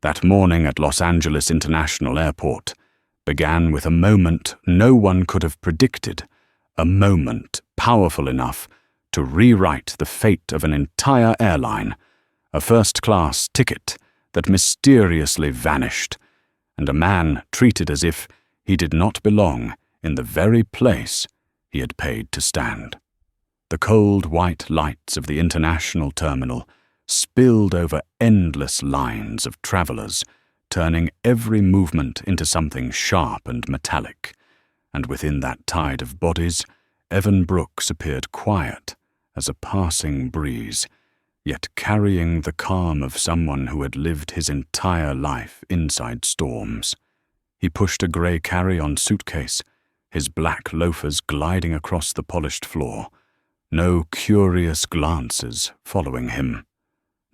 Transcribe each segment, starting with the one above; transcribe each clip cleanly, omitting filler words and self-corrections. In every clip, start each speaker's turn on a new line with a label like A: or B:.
A: That morning at Los Angeles International Airport began with a moment no one could have predicted, a moment powerful enough to rewrite the fate of an entire airline, a first-class ticket that mysteriously vanished, and a man treated as if he did not belong in the very place he had paid to stand. The cold white lights of the international terminal spilled over endless lines of travelers, turning every movement into something sharp and metallic, and within that tide of bodies, Evan Brooks appeared quiet as a passing breeze, yet carrying the calm of someone who had lived his entire life inside storms. He pushed a grey carry-on suitcase, his black loafers gliding across the polished floor, no curious glances following him.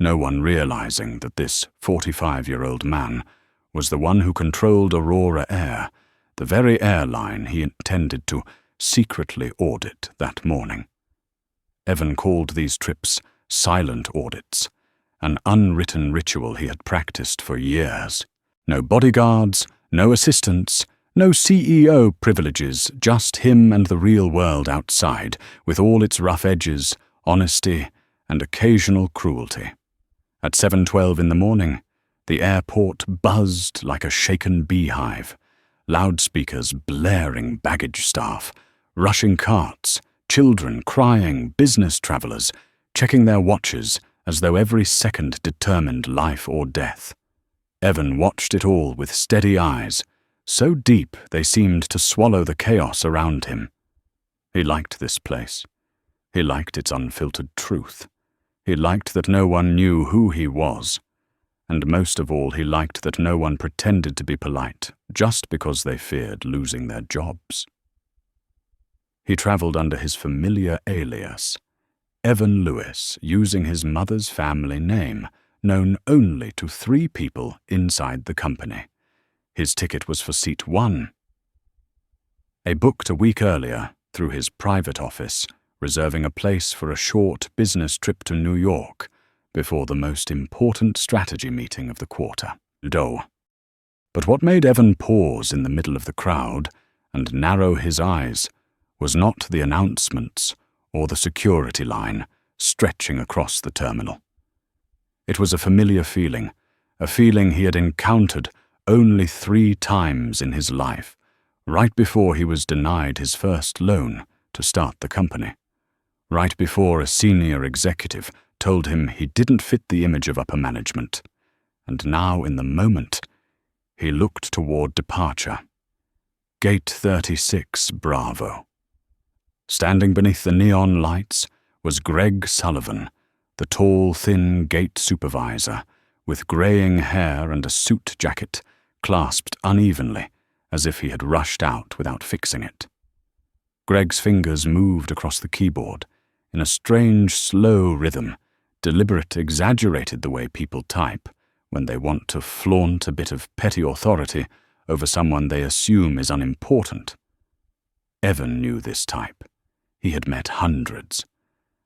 A: No one realizing that this 45-year-old man was the one who controlled Aurora Air, the very airline he intended to secretly audit that morning. Evan called these trips silent audits, an unwritten ritual he had practiced for years. No bodyguards, no assistants, no CEO privileges, just him and the real world outside, with all its rough edges, honesty, and occasional cruelty. At 7:12 in the morning, the airport buzzed like a shaken beehive, loudspeakers blaring baggage staff, rushing carts, children crying, business travelers checking their watches as though every second determined life or death. Evan watched it all with steady eyes, so deep they seemed to swallow the chaos around him. He liked this place. He liked its unfiltered truth. He liked that no one knew who he was. And most of all, he liked that no one pretended to be polite just because they feared losing their jobs. He traveled under his familiar alias, Evan Lewis, using his mother's family name, known only to 3 people inside the company. His ticket was for seat 1. Booked a week earlier through his private office, reserving a place for a short business trip to New York before the most important strategy meeting of the quarter. But what made Evan pause in the middle of the crowd and narrow his eyes was not the announcements or the security line stretching across the terminal. It was a familiar feeling, a feeling he had encountered only 3 times in his life, right before he was denied his first loan to start the company, right before a senior executive told him he didn't fit the image of upper management, and now in the moment, he looked toward departure. Gate 36, Bravo. Standing beneath the neon lights was Greg Sullivan, the tall, thin gate supervisor, with graying hair and a suit jacket clasped unevenly, as if he had rushed out without fixing it. Greg's fingers moved across the keyboard in a strange, slow rhythm, deliberate, exaggerated the way people type when they want to flaunt a bit of petty authority over someone they assume is unimportant. Evan knew this type. He had met hundreds,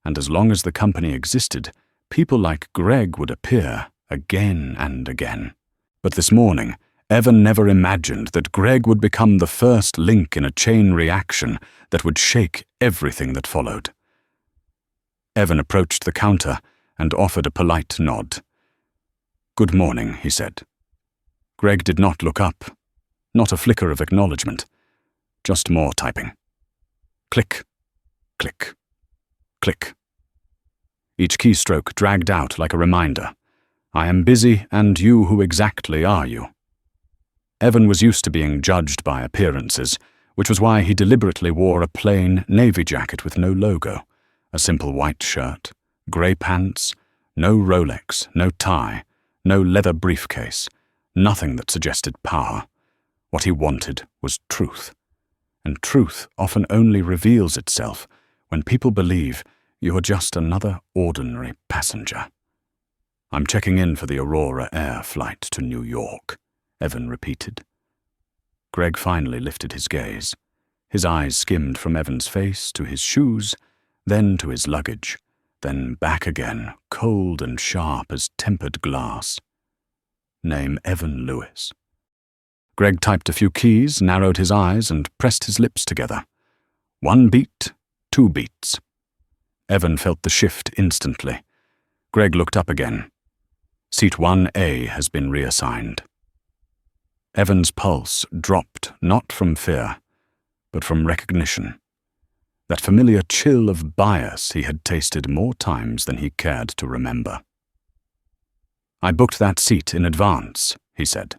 A: and as long as the company existed, people like Greg would appear again and again. But this morning, Evan never imagined that Greg would become the first link in a chain reaction that would shake everything that followed. Evan approached the counter and offered a polite nod. "Good morning," he said. Greg did not look up, not a flicker of acknowledgement, just more typing. Click, click, click. Each keystroke dragged out like a reminder. "I am busy, and you, who exactly are you?" Evan was used to being judged by appearances, which was why he deliberately wore a plain navy jacket with no logo, a simple white shirt, grey pants, no Rolex, no tie, no leather briefcase, nothing that suggested power. What he wanted was truth. And truth often only reveals itself when people believe you are just another ordinary passenger. "I'm checking in for the Aurora Air flight to New York," Evan repeated. Greg finally lifted his gaze. His eyes skimmed from Evan's face to his shoes, then to his luggage, then back again, cold and sharp as tempered glass. Name Evan Lewis. Greg typed a few keys, narrowed his eyes, and pressed his lips together. 1 beat, 2 beats. Evan felt the shift instantly. Greg looked up again. Seat 1A has been reassigned. Evan's pulse dropped not from fear, but from recognition. That familiar chill of bias he had tasted more times than he cared to remember. "I booked that seat in advance," he said.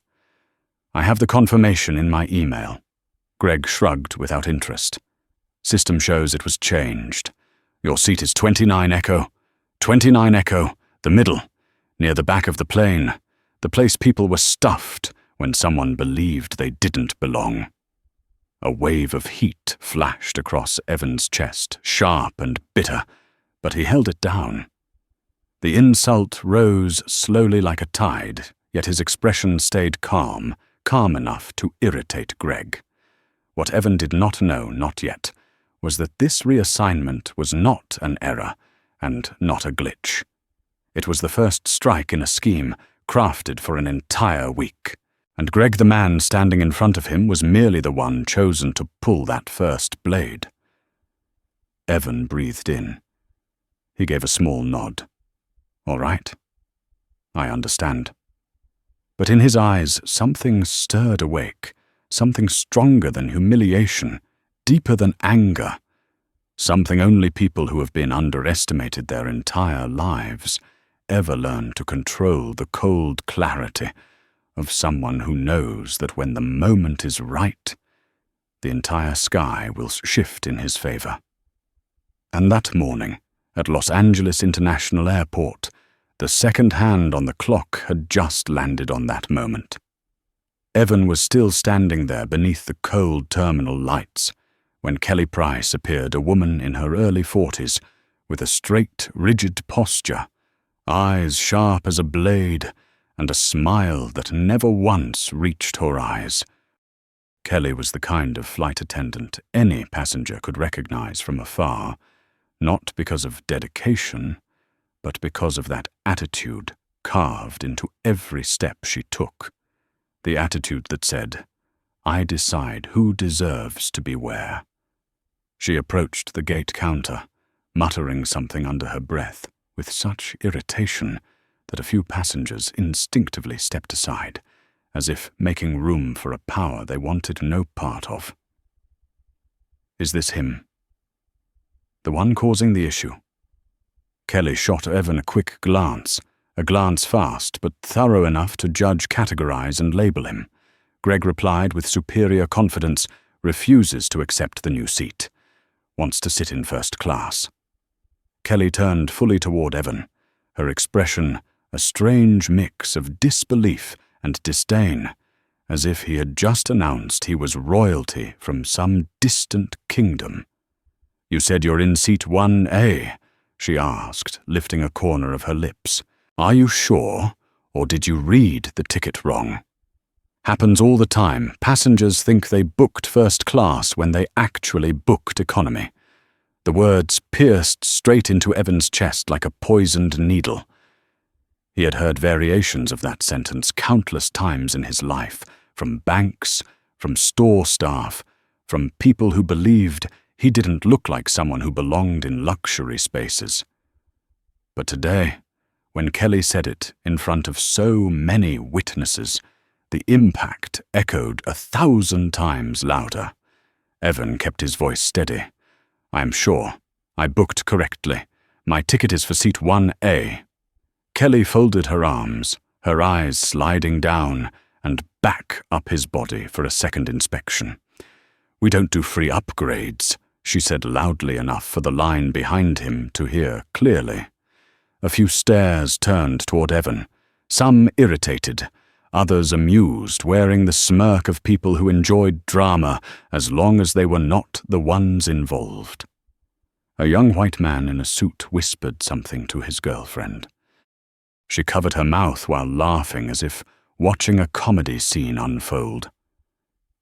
A: "I have the confirmation in my email." Greg shrugged without interest. "System shows it was changed. Your seat is 29 Echo. 29 Echo, the middle, near the back of the plane, the place people were stuffed when someone believed they didn't belong." A wave of heat flashed across Evan's chest, sharp and bitter, but he held it down. The insult rose slowly like a tide, yet his expression stayed calm enough to irritate Greg. What Evan did not know, not yet, was that this reassignment was not an error and not a glitch. It was the first strike in a scheme crafted for an entire week, and Greg, the man standing in front of him, was merely the one chosen to pull that first blade. Evan breathed in. He gave a small nod. "All right. I understand." But in his eyes something stirred awake, something stronger than humiliation, deeper than anger, something only people who have been underestimated their entire lives ever learn to control, the cold clarity of someone who knows that when the moment is right, the entire sky will shift in his favor. And that morning, at Los Angeles International Airport, the second hand on the clock had just landed on that moment. Evan was still standing there beneath the cold terminal lights when Kelly Price appeared, a woman in her early 40s, with a straight, rigid posture, eyes sharp as a blade, and a smile that never once reached her eyes. Kelly was the kind of flight attendant any passenger could recognize from afar, not because of dedication, but because of that attitude carved into every step she took. The attitude that said, "I decide who deserves to be where." She approached the gate counter, muttering something under her breath, with such irritation that a few passengers instinctively stepped aside, as if making room for a power they wanted no part of. "Is this him? The one causing the issue?" Kelly shot Evan a quick glance, a glance fast but thorough enough to judge, categorize, and label him. Greg replied with superior confidence, refuses to accept the new seat. Wants to sit in first class. Kelly turned fully toward Evan, her expression a strange mix of disbelief and disdain, as if he had just announced he was royalty from some distant kingdom. "You said you're in seat 1A, she asked, lifting a corner of her lips. "Are you sure, or did you read the ticket wrong?" "Happens all the time. Passengers think they booked first class when they actually booked economy." The words pierced straight into Evan's chest like a poisoned needle. He had heard variations of that sentence countless times in his life, from banks, from store staff, from people who believed he didn't look like someone who belonged in luxury spaces. But today, when Kelly said it in front of so many witnesses, the impact echoed 1,000 times louder. Evan kept his voice steady. "I am sure. I booked correctly. My ticket is for seat 1A. Kelly folded her arms, her eyes sliding down and back up his body for a second inspection. "We don't do free upgrades," she said loudly enough for the line behind him to hear clearly. A few stares turned toward Evan, some irritated, others amused, wearing the smirk of people who enjoyed drama as long as they were not the ones involved. A young white man in a suit whispered something to his girlfriend. She covered her mouth while laughing as if watching a comedy scene unfold.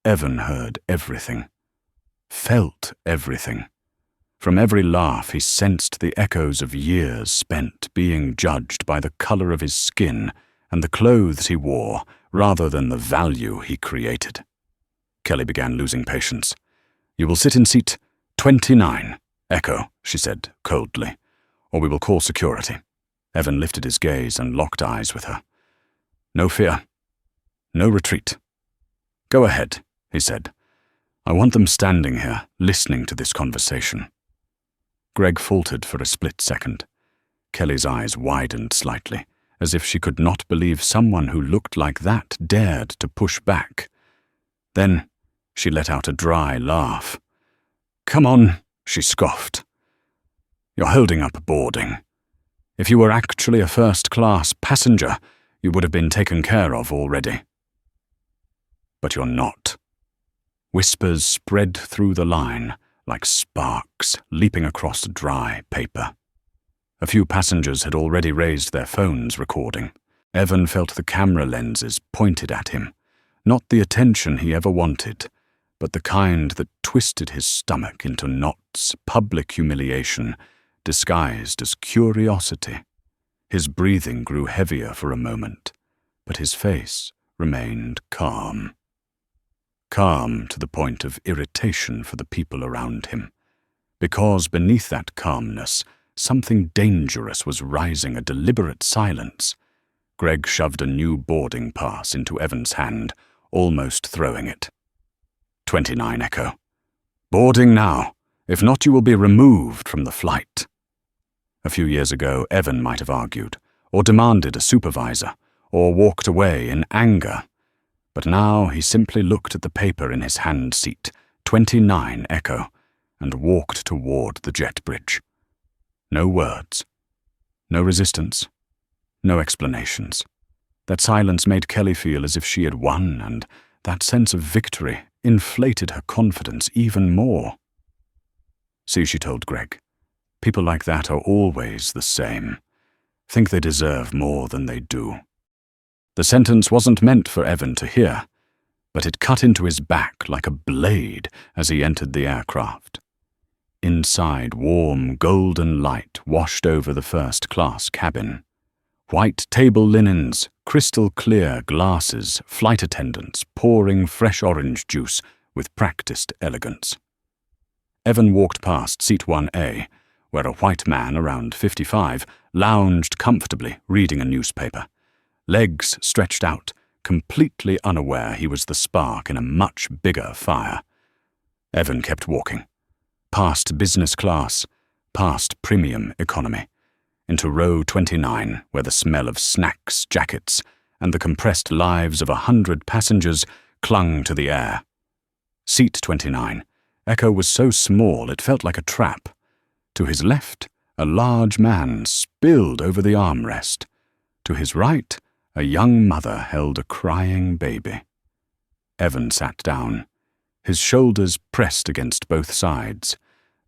A: Evan heard everything, felt everything. From every laugh he sensed the echoes of years spent being judged by the color of his skin and the clothes he wore rather than the value he created. Kelly began losing patience. "You will sit in seat 29, Echo," she said coldly, "or we will call security." Evan lifted his gaze and locked eyes with her. "No fear. No retreat. Go ahead," he said. "I want them standing here, listening to this conversation." Greg faltered for a split second. Kelly's eyes widened slightly, as if she could not believe someone who looked like that dared to push back. Then she let out a dry laugh. "Come on," she scoffed. "You're holding up boarding. If you were actually a first-class passenger, you would have been taken care of already. But you're not." Whispers spread through the line like sparks leaping across dry paper. A few passengers had already raised their phones recording. Evan felt the camera lenses pointed at him, not the attention he ever wanted, but the kind that twisted his stomach into knots, public humiliation, disguised as curiosity. His breathing grew heavier for a moment, but his face remained calm. Calm to the point of irritation for the people around him, because beneath that calmness, something dangerous was rising, a deliberate silence. Greg shoved a new boarding pass into Evan's hand, almost throwing it. 29, Echo. Boarding now. If not, you will be removed from the flight. A few years ago, Evan might have argued, or demanded a supervisor, or walked away in anger. But now he simply looked at the paper in his hand seat, 29, Echo, and walked toward the jet bridge. No words. No resistance. No explanations. That silence made Kelly feel as if she had won, and that sense of victory inflated her confidence even more. "See," she told Greg, "people like that are always the same. Think they deserve more than they do." The sentence wasn't meant for Evan to hear, but it cut into his back like a blade as he entered the aircraft. Inside, warm, golden light washed over the first-class cabin. White table linens, crystal-clear glasses, flight attendants pouring fresh orange juice with practiced elegance. Evan walked past seat 1A, where a white man around 55 lounged comfortably reading a newspaper, legs stretched out, completely unaware he was the spark in a much bigger fire. Evan kept walking. Past business class, past premium economy, into row 29, where the smell of snacks, jackets, and the compressed lives of 100 passengers clung to the air. Seat 29, Echo was so small it felt like a trap. To his left, a large man spilled over the armrest. To his right, a young mother held a crying baby. Evan sat down. His shoulders pressed against both sides.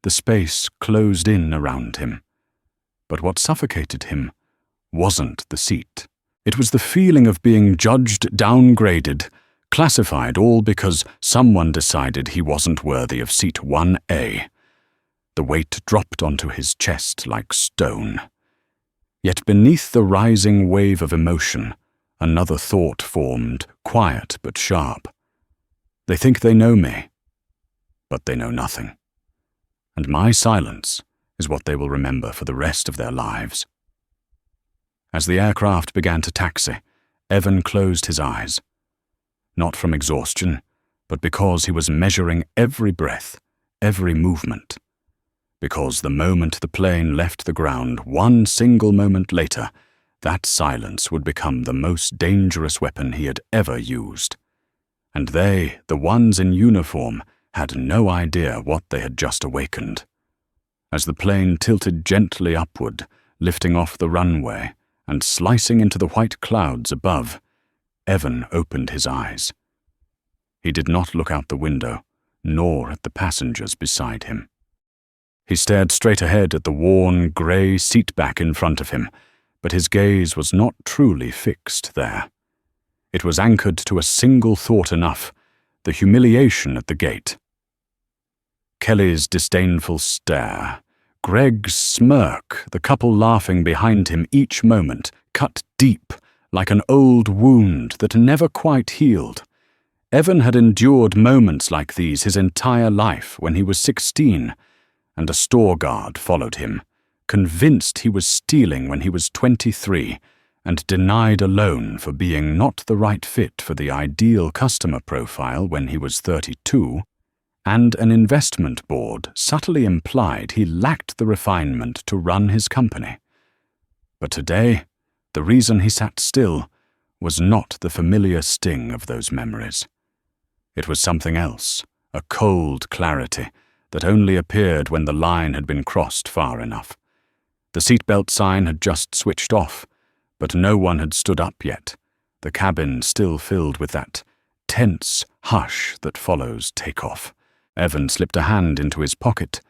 A: The space closed in around him. But what suffocated him wasn't the seat. It was the feeling of being judged, downgraded, classified, all because someone decided he wasn't worthy of seat 1A. The weight dropped onto his chest like stone. Yet beneath the rising wave of emotion, another thought formed, quiet but sharp. They think they know me, but they know nothing. And my silence is what they will remember for the rest of their lives. As the aircraft began to taxi, Evan closed his eyes. Not from exhaustion, but because he was measuring every breath, every movement. Because the moment the plane left the ground, one single moment later, that silence would become the most dangerous weapon he had ever used. And they, the ones in uniform, had no idea what they had just awakened. As the plane tilted gently upward, lifting off the runway and slicing into the white clouds above, Evan opened his eyes. He did not look out the window, nor at the passengers beside him. He stared straight ahead at the worn, grey seatback in front of him, but his gaze was not truly fixed there. It was anchored to a single thought enough, the humiliation at the gate. Kelly's disdainful stare, Greg's smirk, the couple laughing behind him each moment, cut deep, like an old wound that never quite healed. Evan had endured moments like these his entire life when he was 16, and a store guard followed him, convinced he was stealing when he was 23, and denied a loan for being not the right fit for the ideal customer profile when he was 32, and an investment board subtly implied he lacked the refinement to run his company. But today, the reason he sat still was not the familiar sting of those memories. It was something else, a cold clarity that only appeared when the line had been crossed far enough. The seatbelt sign had just switched off, but no one had stood up yet, the cabin still filled with that tense hush that follows takeoff. Evan slipped a hand into his pocket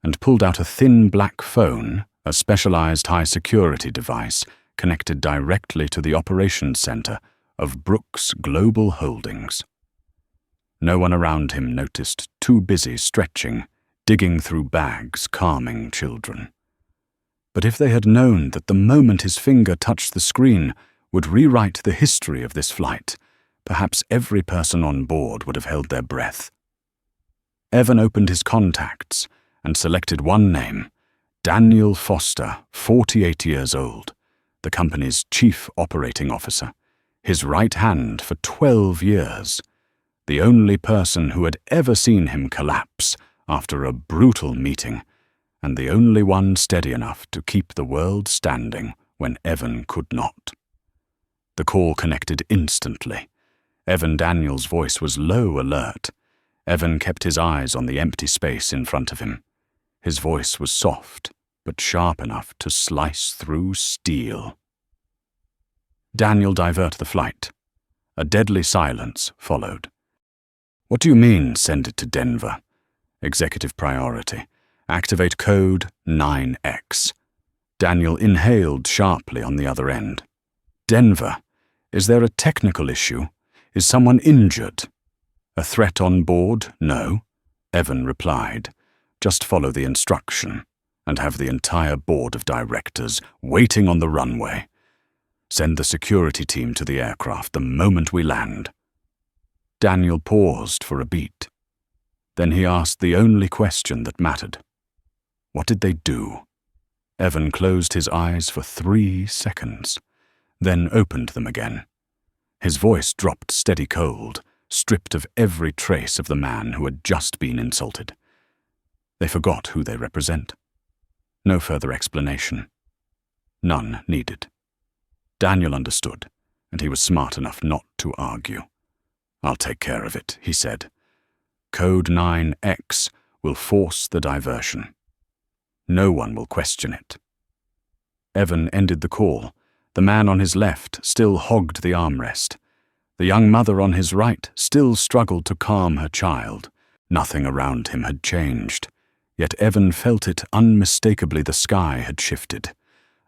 A: and pulled out a thin black phone, a specialized high-security device connected directly to the operations center of Brooks Global Holdings. No one around him noticed, too busy stretching, digging through bags, calming children. But if they had known that the moment his finger touched the screen would rewrite the history of this flight, perhaps every person on board would have held their breath. Evan opened his contacts and selected one name, Daniel Foster, 48 years old, the company's chief operating officer, his right hand for 12 years, the only person who had ever seen him collapse after a brutal meeting, and the only one steady enough to keep the world standing when Evan could not. The call connected instantly. Evan Daniels' voice was low alert. Evan kept his eyes on the empty space in front of him. His voice was soft, but sharp enough to slice through steel. Daniel, divert the flight. A deadly silence followed. What do you mean, send it to Denver? Executive priority. Activate code 9X. Daniel inhaled sharply on the other end. Denver, is there a technical issue? Is someone injured? A threat on board? No. Evan replied. Just follow the instruction and have the entire board of directors waiting on the runway. Send the security team to the aircraft the moment we land. Daniel paused for a beat. Then he asked the only question that mattered. What did they do? Evan closed his eyes for 3 seconds, then opened them again. His voice dropped steady cold, stripped of every trace of the man who had just been insulted. They forgot who they represent. No further explanation. None needed. Daniel understood, and he was smart enough not to argue. I'll take care of it, he said. Code 9X will force the diversion. No one will question it. Evan ended the call. The man on his left still hogged the armrest. The young mother on his right still struggled to calm her child. Nothing around him had changed, yet Evan felt it unmistakably. The sky had shifted.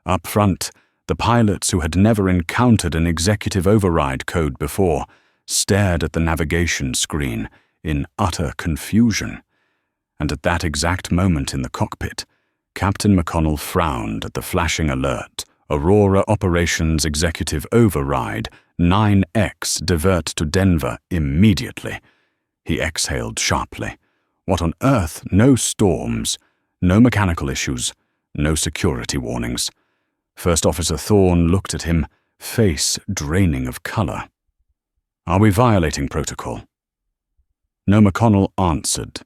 A: Up front, the pilots who had never encountered an executive override code before stared at the navigation screen in utter confusion. And at that exact moment in the cockpit, Captain McConnell frowned at the flashing alert. Aurora Operations Executive Override, 9X, divert to Denver immediately. He exhaled sharply. What on earth? No storms, no mechanical issues, no security warnings. First Officer Thorne looked at him, face draining of color. Are we violating protocol? No. McConnell answered,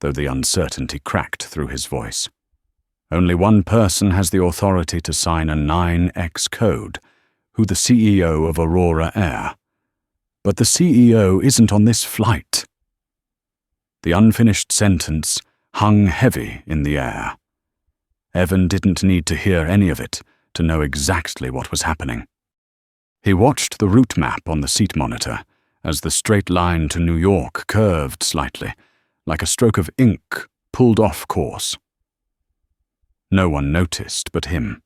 A: though the uncertainty cracked through his voice. Only one person has the authority to sign a 9X code, who the CEO of Aurora Air. But the CEO isn't on this flight. The unfinished sentence hung heavy in the air. Evan didn't need to hear any of it to know exactly what was happening. He watched the route map on the seat monitor as the straight line to New York curved slightly, like a stroke of ink pulled off course. No one noticed but him.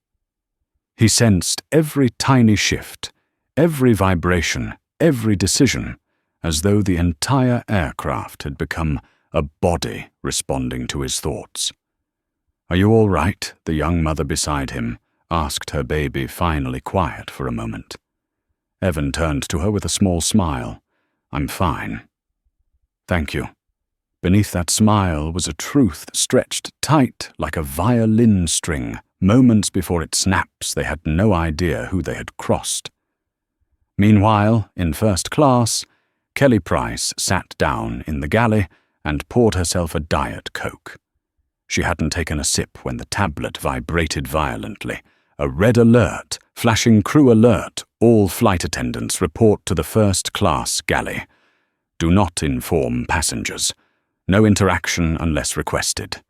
A: He sensed every tiny shift, every vibration, every decision, as though the entire aircraft had become a body responding to his thoughts. Are you all right? The young mother beside him asked her baby, finally quiet for a moment. Evan turned to her with a small smile. "I'm fine." "Thank you." Beneath that smile was a truth stretched tight like a violin string. Moments before it snaps, they had no idea who they had crossed. Meanwhile, in first class, Kelly Price sat down in the galley and poured herself a Diet Coke. She hadn't taken a sip when the tablet vibrated violently. A red alert, flashing crew alert, all flight attendants report to the first-class galley. Do not inform passengers. No interaction unless requested.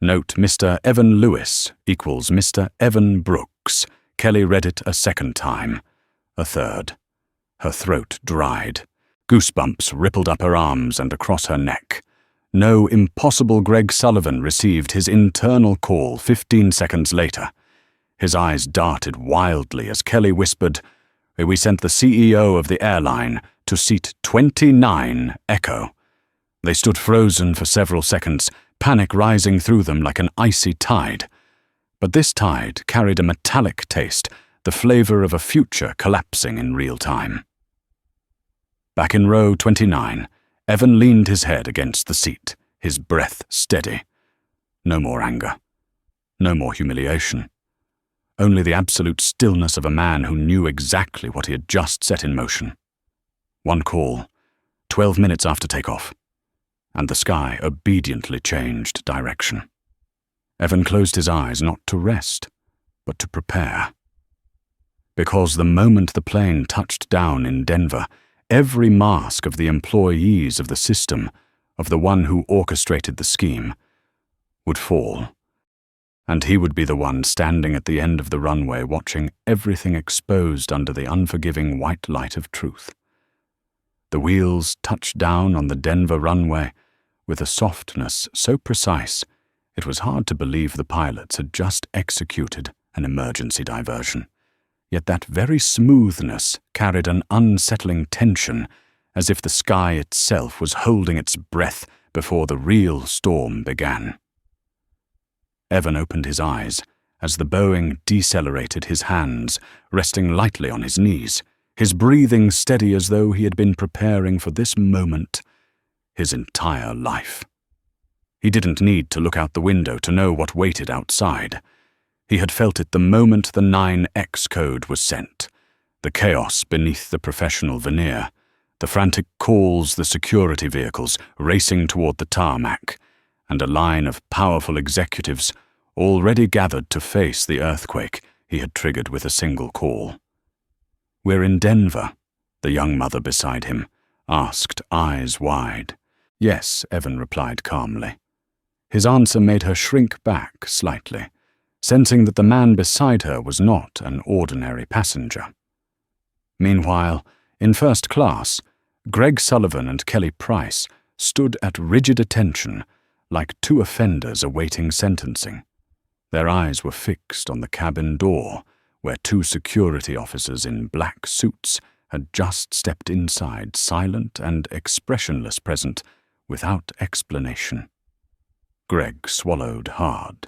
A: Note Mr. Evan Lewis equals Mr. Evan Brooks. Kelly read it a second time. A third. Her throat dried. Goosebumps rippled up her arms and across her neck. No impossible Greg Sullivan received his internal call 15 seconds later. His eyes darted wildly as Kelly whispered, "We sent the CEO of the airline to seat 29 Echo." They stood frozen for several seconds, panic rising through them like an icy tide. But this tide carried a metallic taste, the flavor of a future collapsing in real time. Back in row 29, Evan leaned his head against the seat, his breath steady. No more anger. No more humiliation. Only the absolute stillness of a man who knew exactly what he had just set in motion. One call, 12 minutes after takeoff, and the sky obediently changed direction. Evan closed his eyes not to rest, but to prepare. Because the moment the plane touched down in Denver, every mask of the employees of the system, of the one who orchestrated the scheme, would fall. And he would be the one standing at the end of the runway watching everything exposed under the unforgiving white light of truth. The wheels touched down on the Denver runway with a softness so precise it was hard to believe the pilots had just executed an emergency diversion. Yet that very smoothness carried an unsettling tension, as if the sky itself was holding its breath before the real storm began. Evan opened his eyes as the Boeing decelerated, his hands resting lightly on his knees, his breathing steady as though he had been preparing for this moment his entire life. He didn't need to look out the window to know what waited outside. He had felt it the moment the 9X code was sent, the chaos beneath the professional veneer, the frantic calls, the security vehicles racing toward the tarmac, and a line of powerful executives already gathered to face the earthquake he had triggered with a single call. "We're in Denver," the young mother beside him asked, eyes wide. "Yes," Evan replied calmly. His answer made her shrink back slightly, sensing that the man beside her was not an ordinary passenger. Meanwhile, in first class, Greg Sullivan and Kelly Price stood at rigid attention, like two offenders awaiting sentencing. Their eyes were fixed on the cabin door, where two security officers in black suits had just stepped inside, silent and expressionless, present without explanation. Greg swallowed hard.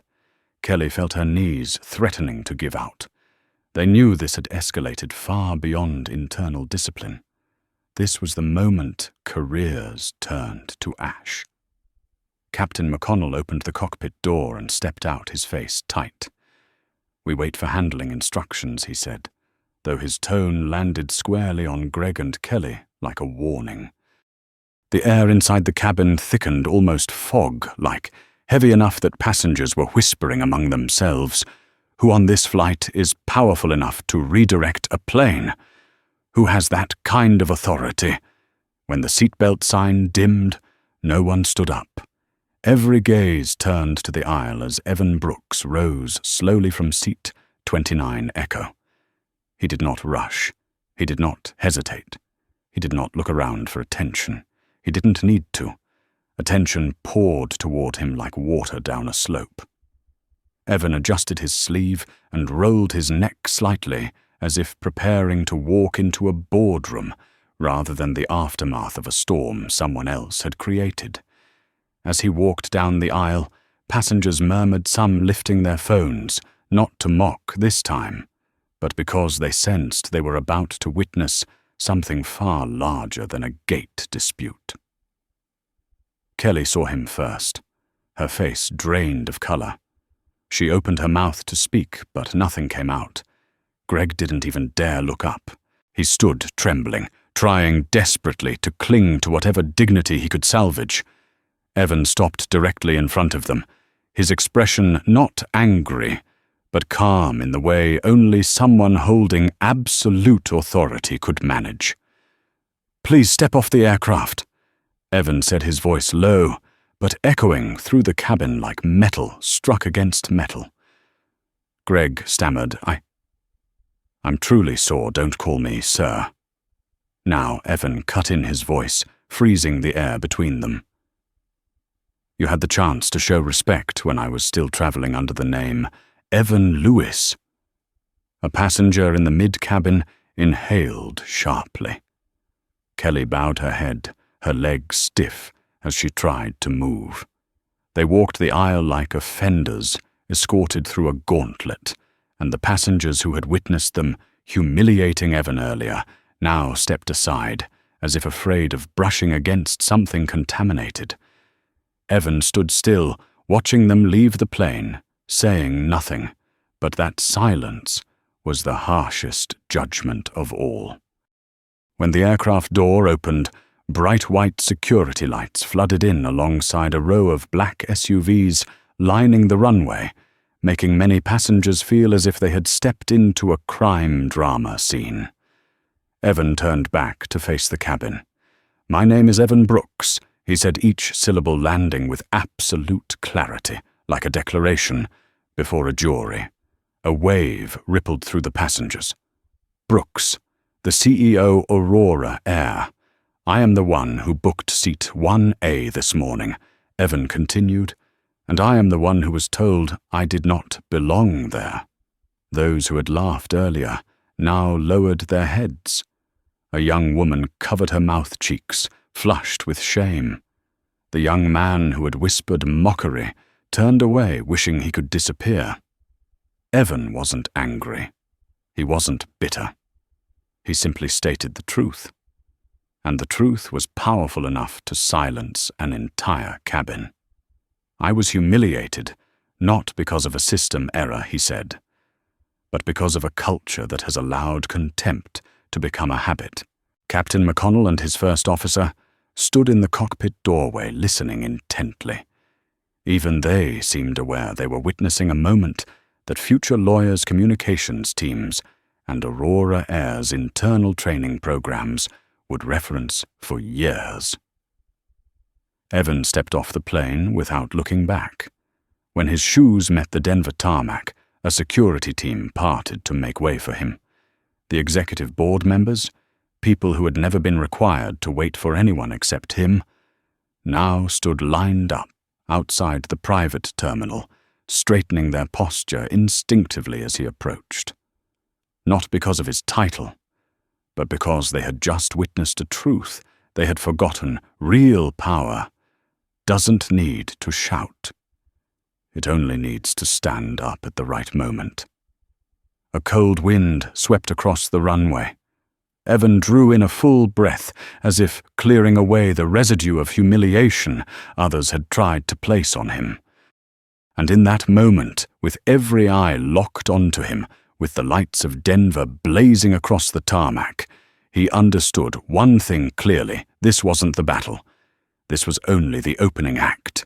A: Kelly felt her knees threatening to give out. They knew this had escalated far beyond internal discipline. This was the moment careers turned to ash. Captain McConnell opened the cockpit door and stepped out, his face tight. "We wait for handling instructions," he said, though his tone landed squarely on Greg and Kelly like a warning. The air inside the cabin thickened, almost fog-like, heavy enough that passengers were whispering among themselves. Who on this flight is powerful enough to redirect a plane? Who has that kind of authority? When the seatbelt sign dimmed, no one stood up. Every gaze turned to the aisle as Evan Brooks rose slowly from seat 29 Echo. He did not rush. He did not hesitate. He did not look around for attention. He didn't need to. Attention poured toward him like water down a slope. Evan adjusted his sleeve and rolled his neck slightly, as if preparing to walk into a boardroom rather than the aftermath of a storm someone else had created. As he walked down the aisle, passengers murmured, some lifting their phones, not to mock this time, but because they sensed they were about to witness something far larger than a gate dispute. Kelly saw him first, her face drained of color. She opened her mouth to speak, but nothing came out. Greg didn't even dare look up. He stood trembling, trying desperately to cling to whatever dignity he could salvage. Evan stopped directly in front of them, his expression not angry, but calm in the way only someone holding absolute authority could manage. "Please step off the aircraft," Evan said, his voice low, but echoing through the cabin like metal struck against metal. Greg stammered, I'm truly sore, don't call me sir." Now Evan cut in his voice, freezing the air between them. "You had the chance to show respect when I was still traveling under the name Evan Lewis." A passenger in the mid-cabin inhaled sharply. Kelly bowed her head, her legs stiff as she tried to move. They walked the aisle like offenders, escorted through a gauntlet, and the passengers who had witnessed them humiliating Evan earlier now stepped aside, as if afraid of brushing against something contaminated. Evan stood still, watching them leave the plane, saying nothing, but that silence was the harshest judgment of all. When the aircraft door opened, bright white security lights flooded in alongside a row of black SUVs lining the runway, making many passengers feel as if they had stepped into a crime drama scene. Evan turned back to face the cabin. "My name is Evan Brooks," he said, each syllable landing with absolute clarity, like a declaration before a jury. A wave rippled through the passengers. "Brooks, the CEO Aurora Air. I am the one who booked seat 1A this morning," Evan continued, "and I am the one who was told I did not belong there." Those who had laughed earlier now lowered their heads. A young woman covered her mouth cheeks, flushed with shame. The young man who had whispered mockery turned away, wishing he could disappear. Evan wasn't angry. He wasn't bitter. He simply stated the truth. And the truth was powerful enough to silence an entire cabin. "I was humiliated, not because of a system error," he said, "but because of a culture that has allowed contempt to become a habit." Captain McConnell and his first officer stood in the cockpit doorway listening intently. Even they seemed aware they were witnessing a moment that future lawyers' communications teams and Aurora Air's internal training programs would reference for years. Evan stepped off the plane without looking back. When his shoes met the Denver tarmac, a security team parted to make way for him. The executive board members, people who had never been required to wait for anyone except him, now stood lined up outside the private terminal, straightening their posture instinctively as he approached. Not because of his title, but because they had just witnessed a truth they had forgotten. Real power doesn't need to shout. It only needs to stand up at the right moment. A cold wind swept across the runway. Evan drew in a full breath, as if clearing away the residue of humiliation others had tried to place on him. And in that moment, with every eye locked onto him, with the lights of Denver blazing across the tarmac, he understood one thing clearly: this wasn't the battle. This was only the opening act.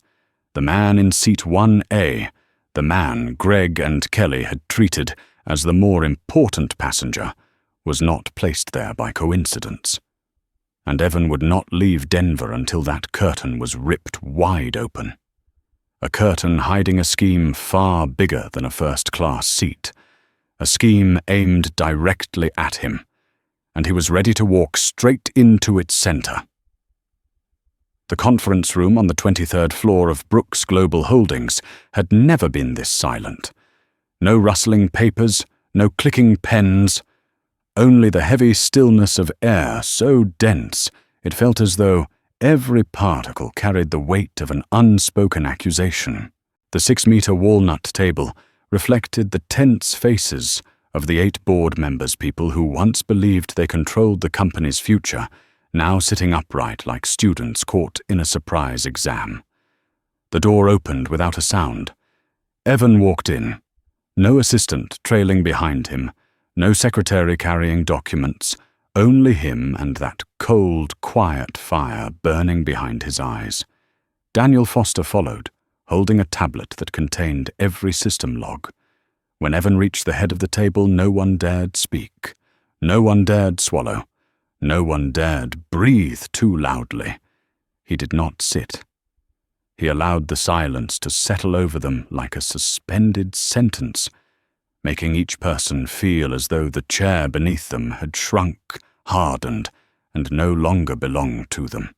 A: The man in seat 1A, the man Greg and Kelly had treated as the more important passenger, was not placed there by coincidence. And Evan would not leave Denver until that curtain was ripped wide open. A curtain hiding a scheme far bigger than a first-class seat. A scheme aimed directly at him, and he was ready to walk straight into its center. The conference room on the 23rd floor of Brooks Global Holdings had never been this silent. No rustling papers, no clicking pens, only the heavy stillness of air so dense it felt as though every particle carried the weight of an unspoken accusation. The 6-meter walnut table reflected the tense faces Of the 8 board members, people who once believed they controlled the company's future, now sitting upright like students caught in a surprise exam. The door opened without a sound. Evan walked in. No assistant trailing behind him, no secretary carrying documents, only him and that cold, quiet fire burning behind his eyes. Daniel Foster followed, holding a tablet that contained every system log. When Evan reached the head of the table, no one dared speak. No one dared swallow. No one dared breathe too loudly. He did not sit. He allowed the silence to settle over them like a suspended sentence, making each person feel as though the chair beneath them had shrunk, hardened, and no longer belonged to them.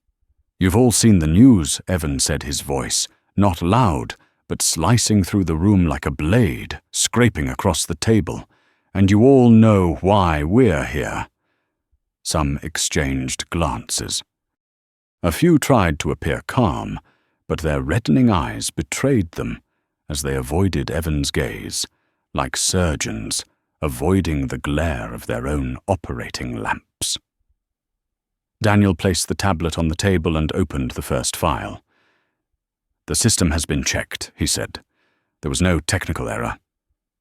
A: "You've all seen the news," Evan said, his voice, not loud, but slicing through the room like a blade, scraping across the table. "And you all know why we're here." Some exchanged glances. A few tried to appear calm, but their reddening eyes betrayed them as they avoided Evan's gaze, like surgeons avoiding the glare of their own operating lamps. Daniel placed the tablet on the table and opened the first file. "The system has been checked," he said. There was no technical error,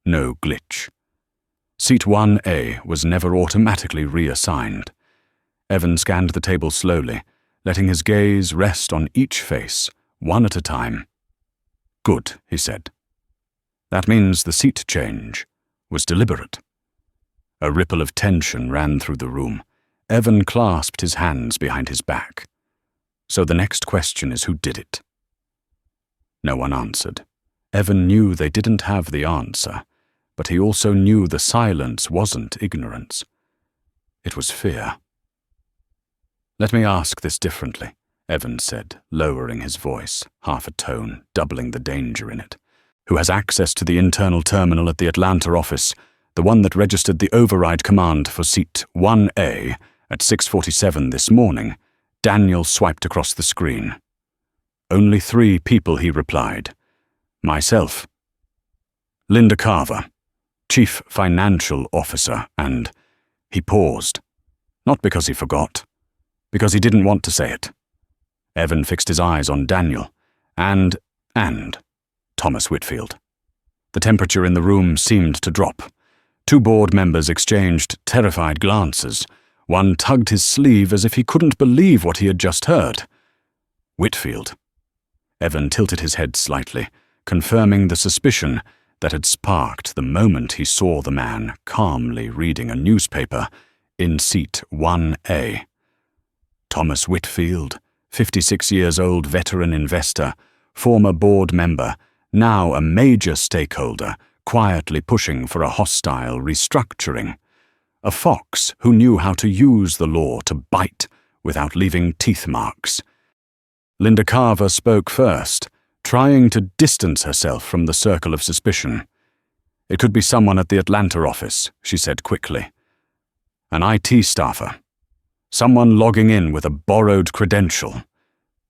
A: no glitch. Seat 1A was never automatically reassigned. Evan scanned the table slowly, letting his gaze rest on each face, one at a time. "Good," he said. "That means the seat change was deliberate." A ripple of tension ran through the room. Evan clasped his hands behind his back. "So the next question is who did it?" No one answered. Evan knew they didn't have the answer, but he also knew the silence wasn't ignorance. It was fear. "Let me ask this differently," Evan said, lowering his voice, half a tone, doubling the danger in it. "Who has access to the internal terminal at the Atlanta office, the one that registered the override command for seat 1A at 6:47 this morning?" Daniel swiped across the screen. "Only 3 people," he replied. "Myself, Linda Carver, Chief Financial Officer, and—" He paused, not because he forgot, because he didn't want to say it. Evan fixed his eyes on Daniel, and Thomas Whitfield. The temperature in the room seemed to drop. 2 board members exchanged terrified glances. One tugged his sleeve as if he couldn't believe what he had just heard. Whitfield. Evan tilted his head slightly, confirming the suspicion that had sparked the moment he saw the man calmly reading a newspaper in seat 1A. Thomas Whitfield, 56-years-old veteran investor, former board member, now a major stakeholder, quietly pushing for a hostile restructuring. A fox who knew how to use the law to bite without leaving teeth marks. Linda Carver spoke first, trying to distance herself from the circle of suspicion. "It could be someone at the Atlanta office," she said quickly. "An IT staffer. Someone logging in with a borrowed credential."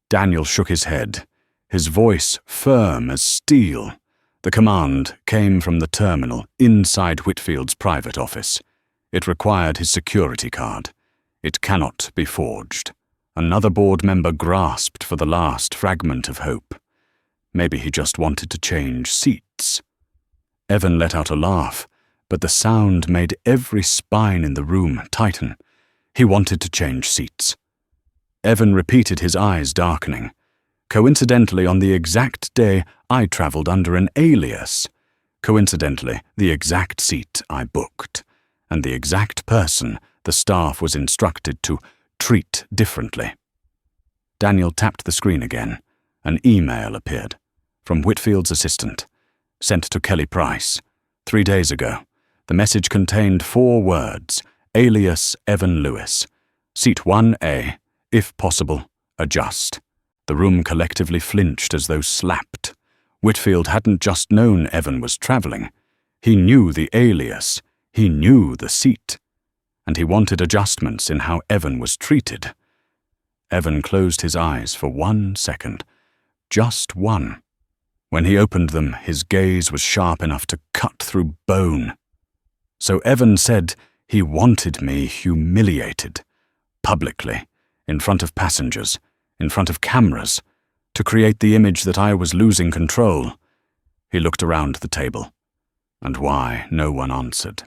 A: Daniel shook his head, his voice firm as steel. The command came from the terminal inside Whitfield's private office. It required his security card. It cannot be forged. Another board member grasped for the last fragment of hope. Maybe he just wanted to change seats. Evan let out a laugh, but the sound made every spine in the room tighten. He wanted to change seats. Evan repeated, his eyes darkening. "Coincidentally, on the exact day I traveled under an alias. Coincidentally, the exact seat I booked, and the exact person the staff was instructed to treat differently." Daniel tapped the screen again. An email appeared, from Whitfield's assistant, sent to Kelly Price, 3 days ago. The message contained 4 words, alias Evan Lewis. "Seat 1A, if possible, adjust." The room collectively flinched as though slapped. Whitfield hadn't just known Evan was traveling. He knew the alias. He knew the seat. And he wanted adjustments in how Evan was treated. Evan closed his eyes for 1 second. Just one. When he opened them, his gaze was sharp enough to cut through bone. So Evan said he wanted me humiliated, publicly, in front of passengers, in front of cameras, to create the image that I was losing control. He looked around the table. And why no one answered.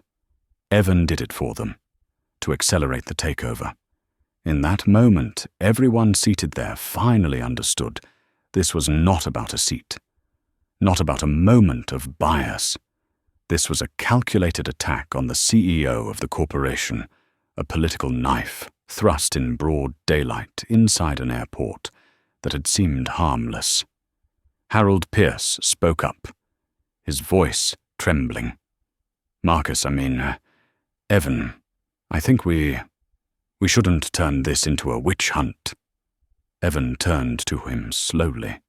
A: Evan did it for them, to accelerate the takeover. In that moment, everyone seated there finally understood this was not about a seat, not about a moment of bias. This was a calculated attack on the CEO of the corporation, a political knife thrust in broad daylight inside an airport that had seemed harmless. Harold Pierce spoke up, his voice trembling. Evan, I think we shouldn't turn this into a witch hunt. Evan turned to him slowly.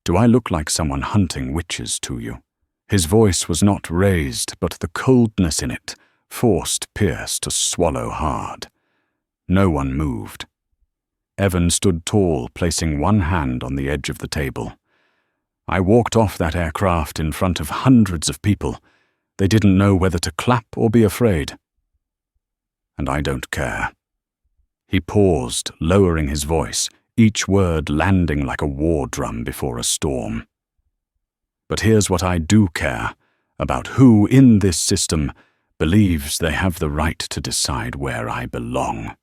A: Do I look like someone hunting witches to you? His voice was not raised, but the coldness in it forced Pierce to swallow hard. No one moved. Evan stood tall, placing one hand on the edge of the table. I walked off that aircraft in front of hundreds of people. They didn't know whether to clap or be afraid. And I don't care. He paused, lowering his voice, each word landing like a war drum before a storm. But here's what I do care about: who in this system believes they have the right to decide where I belong.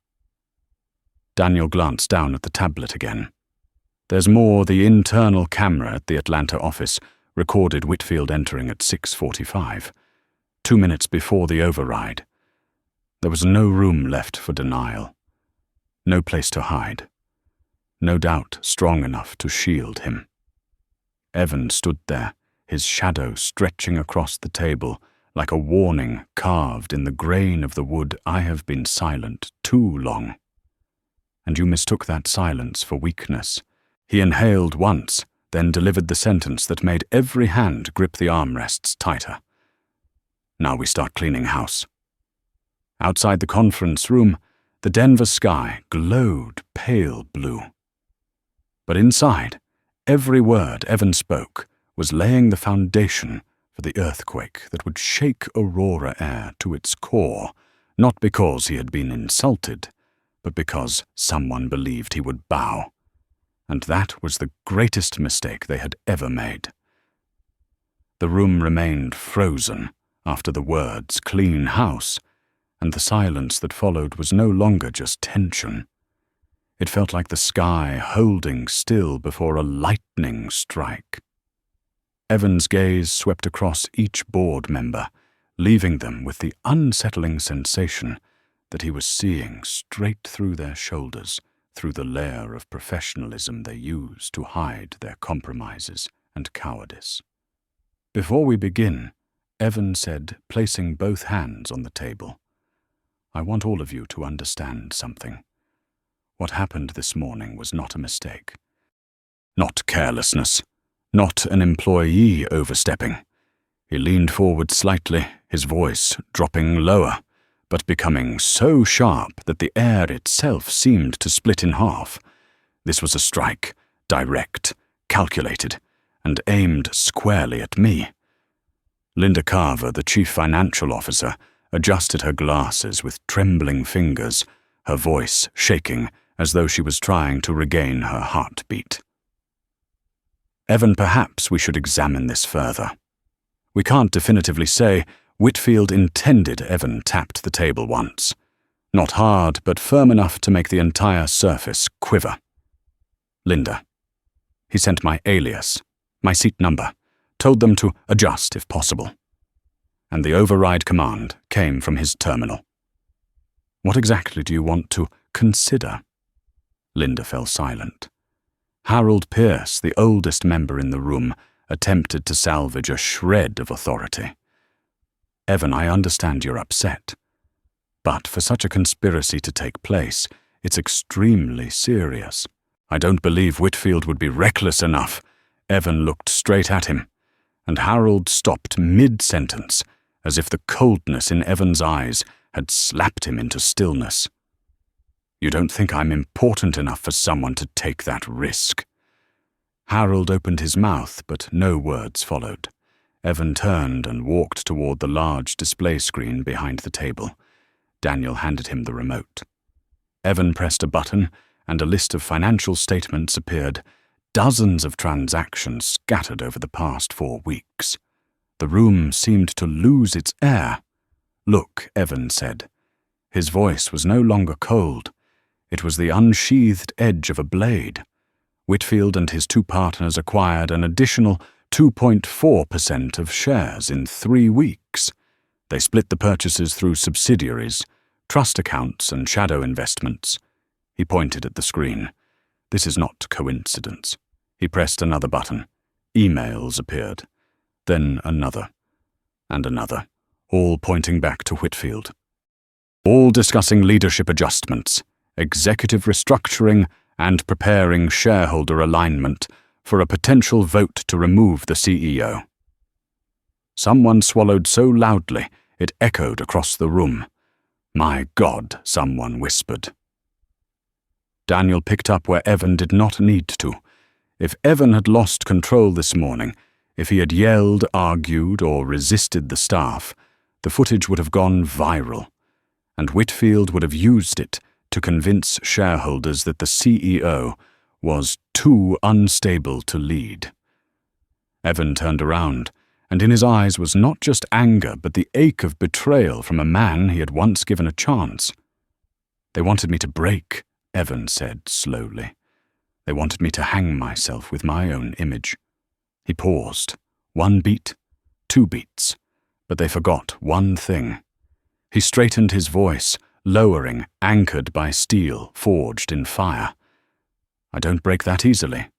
A: Daniel glanced down at the tablet again. There's more. The internal camera at the Atlanta office recorded Whitfield entering at 6:45, 2 minutes before the override. There was no room left for denial, no place to hide, no doubt strong enough to shield him. Evan stood there, his shadow stretching across the table like a warning carved in the grain of the wood. I have been silent too long. And you mistook that silence for weakness. He inhaled once, then delivered the sentence that made every hand grip the armrests tighter. Now we start cleaning house. Outside the conference room, the Denver sky glowed pale blue. But inside, every word Evan spoke was laying the foundation for the earthquake that would shake Aurora Air to its core, not because he had been insulted, but because someone believed he would bow. And that was the greatest mistake they had ever made. The room remained frozen after the words "clean house," and the silence that followed was no longer just tension. It felt like the sky holding still before a lightning strike. Evan's gaze swept across each board member, leaving them with the unsettling sensation that he was seeing straight through their shoulders, through the layer of professionalism they use to hide their compromises and cowardice. "Before we begin," Evan said, placing both hands on the table, "I want all of you to understand something. What happened this morning was not a mistake. Not carelessness. Not an employee overstepping." He leaned forward slightly, his voice dropping lower, but becoming so sharp that the air itself seemed to split in half. This was a strike, direct, calculated, and aimed squarely at me. Linda Carver, the chief financial officer, adjusted her glasses with trembling fingers, her voice shaking as though she was trying to regain her heartbeat. "Evan, perhaps we should examine this further. We can't definitively say Whitfield intended." Evan tapped the table once. Not hard, but firm enough to make the entire surface quiver. "Linda. He sent my alias, my seat number, told them to adjust if possible. And the override command came from his terminal. What exactly do you want to consider?" Linda fell silent. Harold Pierce, the oldest member in the room, attempted to salvage a shred of authority. "Evan, I understand you're upset. But for such a conspiracy to take place, it's extremely serious. I don't believe Whitfield would be reckless enough." Evan looked straight at him, and Harold stopped mid-sentence, as if the coldness in Evan's eyes had slapped him into stillness. "You don't think I'm important enough for someone to take that risk?" Harold opened his mouth, but no words followed. Evan turned and walked toward the large display screen behind the table. Daniel handed him the remote. Evan pressed a button, and a list of financial statements appeared, dozens of transactions scattered over the past 4 weeks. The room seemed to lose its air. "Look," Evan said. His voice was no longer cold. It was the unsheathed edge of a blade. Whitfield and his 2 partners acquired an additional 2.4% of shares in 3 weeks. They split the purchases through subsidiaries, trust accounts, and shadow investments. He pointed at the screen. This is not coincidence. He pressed another button. Emails appeared. Then another. And another, all pointing back to Whitfield. All discussing leadership adjustments, executive restructuring, and preparing shareholder alignment for a potential vote to remove the CEO. Someone swallowed so loudly it echoed across the room. "My God," someone whispered. Daniel picked up where Evan did not need to. If Evan had lost control this morning, if he had yelled, argued, or resisted the staff, the footage would have gone viral, and Whitfield would have used it to convince shareholders that the CEO was too unstable to lead. Evan turned around, and in his eyes was not just anger but the ache of betrayal from a man he had once given a chance. "They wanted me to break," Evan said slowly. "They wanted me to hang myself with my own image." He paused. 1 beat, 2 beats, but they forgot one thing. He straightened his voice, lowering, anchored by steel forged in fire. "I don't break that easily."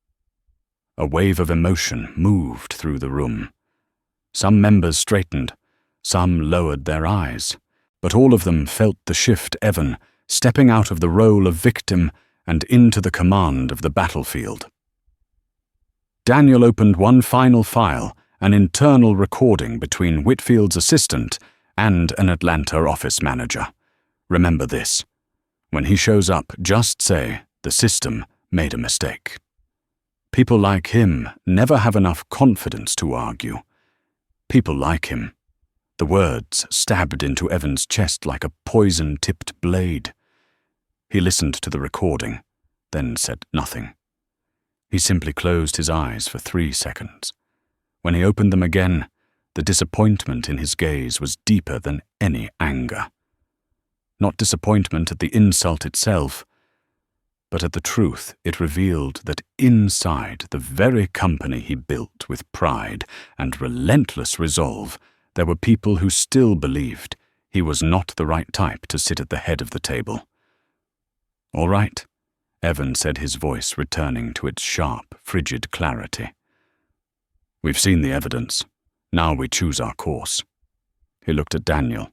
A: A wave of emotion moved through the room. Some members straightened, some lowered their eyes, but all of them felt the shift Evan, stepping out of the role of victim and into the command of the battlefield. Daniel opened one final file, an internal recording between Whitfield's assistant and an Atlanta office manager. "Remember this. When he shows up, just say, 'The system made a mistake.' People like him never have enough confidence to argue. People like him." The words stabbed into Evan's chest like a poison-tipped blade. He listened to the recording, then said nothing. He simply closed his eyes for 3 seconds. When he opened them again, the disappointment in his gaze was deeper than any anger. Not disappointment at the insult itself, but at the truth it revealed that inside the very company he built with pride and relentless resolve, there were people who still believed he was not the right type to sit at the head of the table. "All right," Evan said, his voice returning to its sharp, frigid clarity. "We've seen the evidence. Now we choose our course." He looked at Daniel.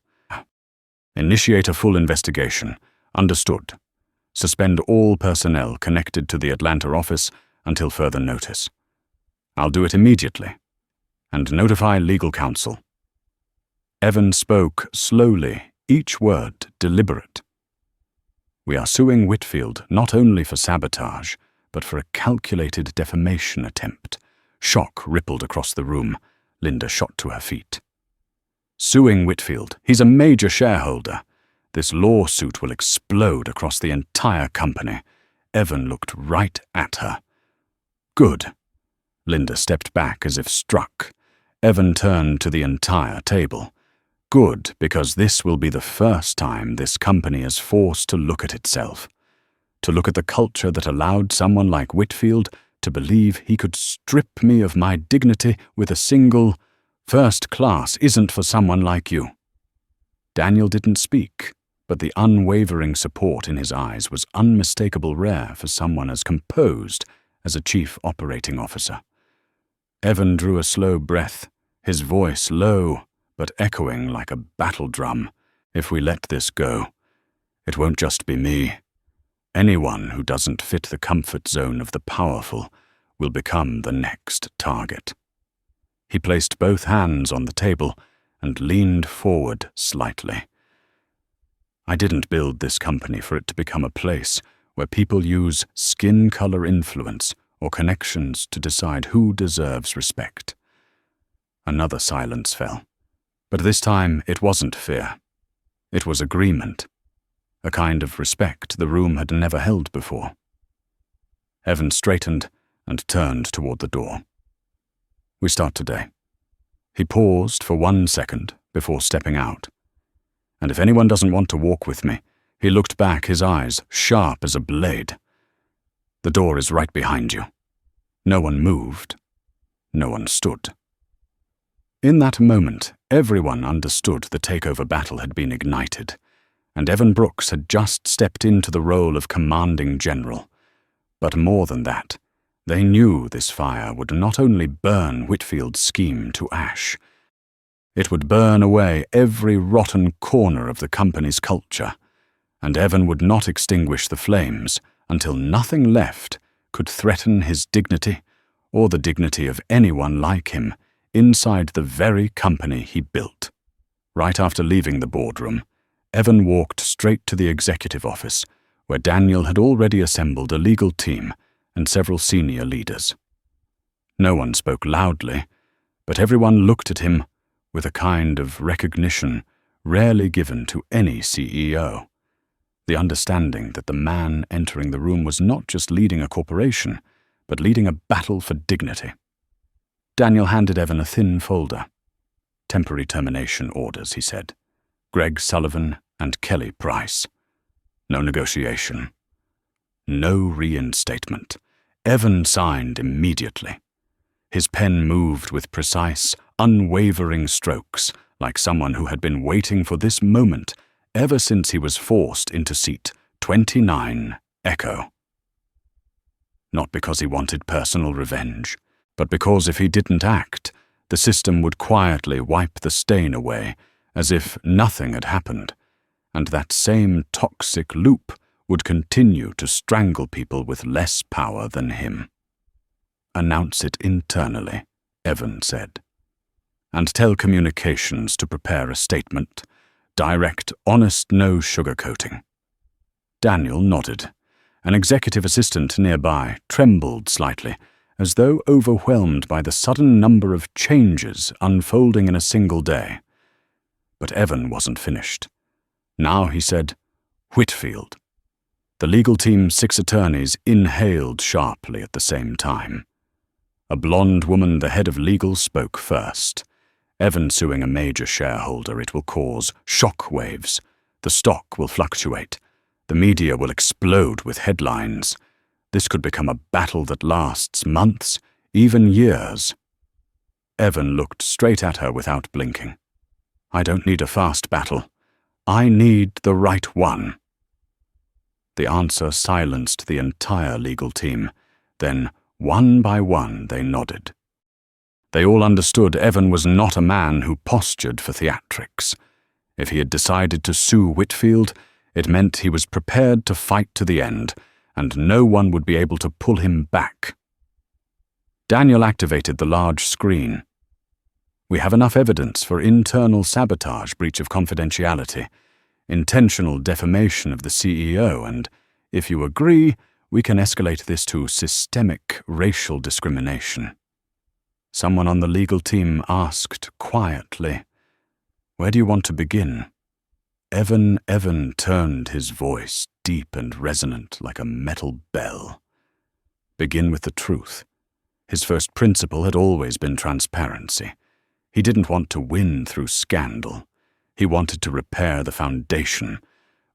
A: "Initiate a full investigation. Understood. Suspend all personnel connected to the Atlanta office until further notice. I'll do it immediately. And notify legal counsel." Evan spoke slowly, each word deliberate. "We are suing Whitfield not only for sabotage, but for a calculated defamation attempt." Shock rippled across the room. Linda shot to her feet. "Suing Whitfield. He's a major shareholder. This lawsuit will explode across the entire company." Evan looked right at her. "Good." Linda stepped back as if struck. Evan turned to the entire table. "Good, because this will be the first time this company is forced to look at itself. To look at the culture that allowed someone like Whitfield to believe he could strip me of my dignity with a single, 'First class isn't for someone like you.'" Daniel didn't speak, but the unwavering support in his eyes was unmistakable rare for someone as composed as a chief operating officer. Evan drew a slow breath, his voice low, but echoing like a battle drum. "If we let this go, it won't just be me. Anyone who doesn't fit the comfort zone of the powerful will become the next target." He placed both hands on the table and leaned forward slightly. "I didn't build this company for it to become a place where people use skin color influence or connections to decide who deserves respect. Another silence fell. But this time it wasn't fear. It was agreement. A kind of respect the room had never held before. Evan straightened and turned toward the door. "We start today." He paused for 1 second before stepping out. "And if anyone doesn't want to walk with me," he looked back, his eyes sharp as a blade. "The door is right behind you." No one moved. No one stood. In that moment, everyone understood the takeover battle had been ignited, and Evan Brooks had just stepped into the role of commanding general. But more than that, they knew this fire would not only burn Whitfield's scheme to ash, it would burn away every rotten corner of the company's culture, and Evan would not extinguish the flames until nothing left could threaten his dignity or the dignity of anyone like him inside the very company he built. Right after leaving the boardroom, Evan walked straight to the executive office, where Daniel had already assembled a legal team and several senior leaders. No one spoke loudly, but everyone looked at him with a kind of recognition rarely given to any CEO. The understanding that the man entering the room was not just leading a corporation, but leading a battle for dignity. Daniel handed Evan a thin folder. "Temporary termination orders," he said. "Greg Sullivan and Kelly Price. No negotiation. No reinstatement." Evan signed immediately. His pen moved with precise, unwavering strokes, like someone who had been waiting for this moment ever since he was forced into seat 29 Echo. Not because he wanted personal revenge, but because if he didn't act, the system would quietly wipe the stain away as if nothing had happened, and that same toxic loop would continue to strangle people with less power than him. "Announce it internally," Evan said. "And tell communications to prepare a statement. Direct, honest, no sugarcoating." Daniel nodded. An executive assistant nearby trembled slightly, as though overwhelmed by the sudden number of changes unfolding in a single day. But Evan wasn't finished. Now he said, "Whitfield." The legal team's 6 attorneys inhaled sharply at the same time. A blonde woman, the head of legal, spoke first. "Evan suing a major shareholder, it will cause shock waves. The stock will fluctuate. The media will explode with headlines. This could become a battle that lasts months, even years." Evan looked straight at her without blinking. "I don't need a fast battle. I need the right one." The answer silenced the entire legal team. Then, one by one, they nodded. They all understood Evan was not a man who postured for theatrics. If he had decided to sue Whitfield, it meant he was prepared to fight to the end, and no one would be able to pull him back. Daniel activated the large screen. "We have enough evidence for internal sabotage, breach of confidentiality, intentional defamation of the CEO, and, if you agree, we can escalate this to systemic racial discrimination." Someone on the legal team asked quietly, "Where do you want to begin?" Evan turned his voice deep and resonant like a metal bell. "Begin with the truth." His first principle had always been transparency. He didn't want to win through scandal. He wanted to repair the foundation,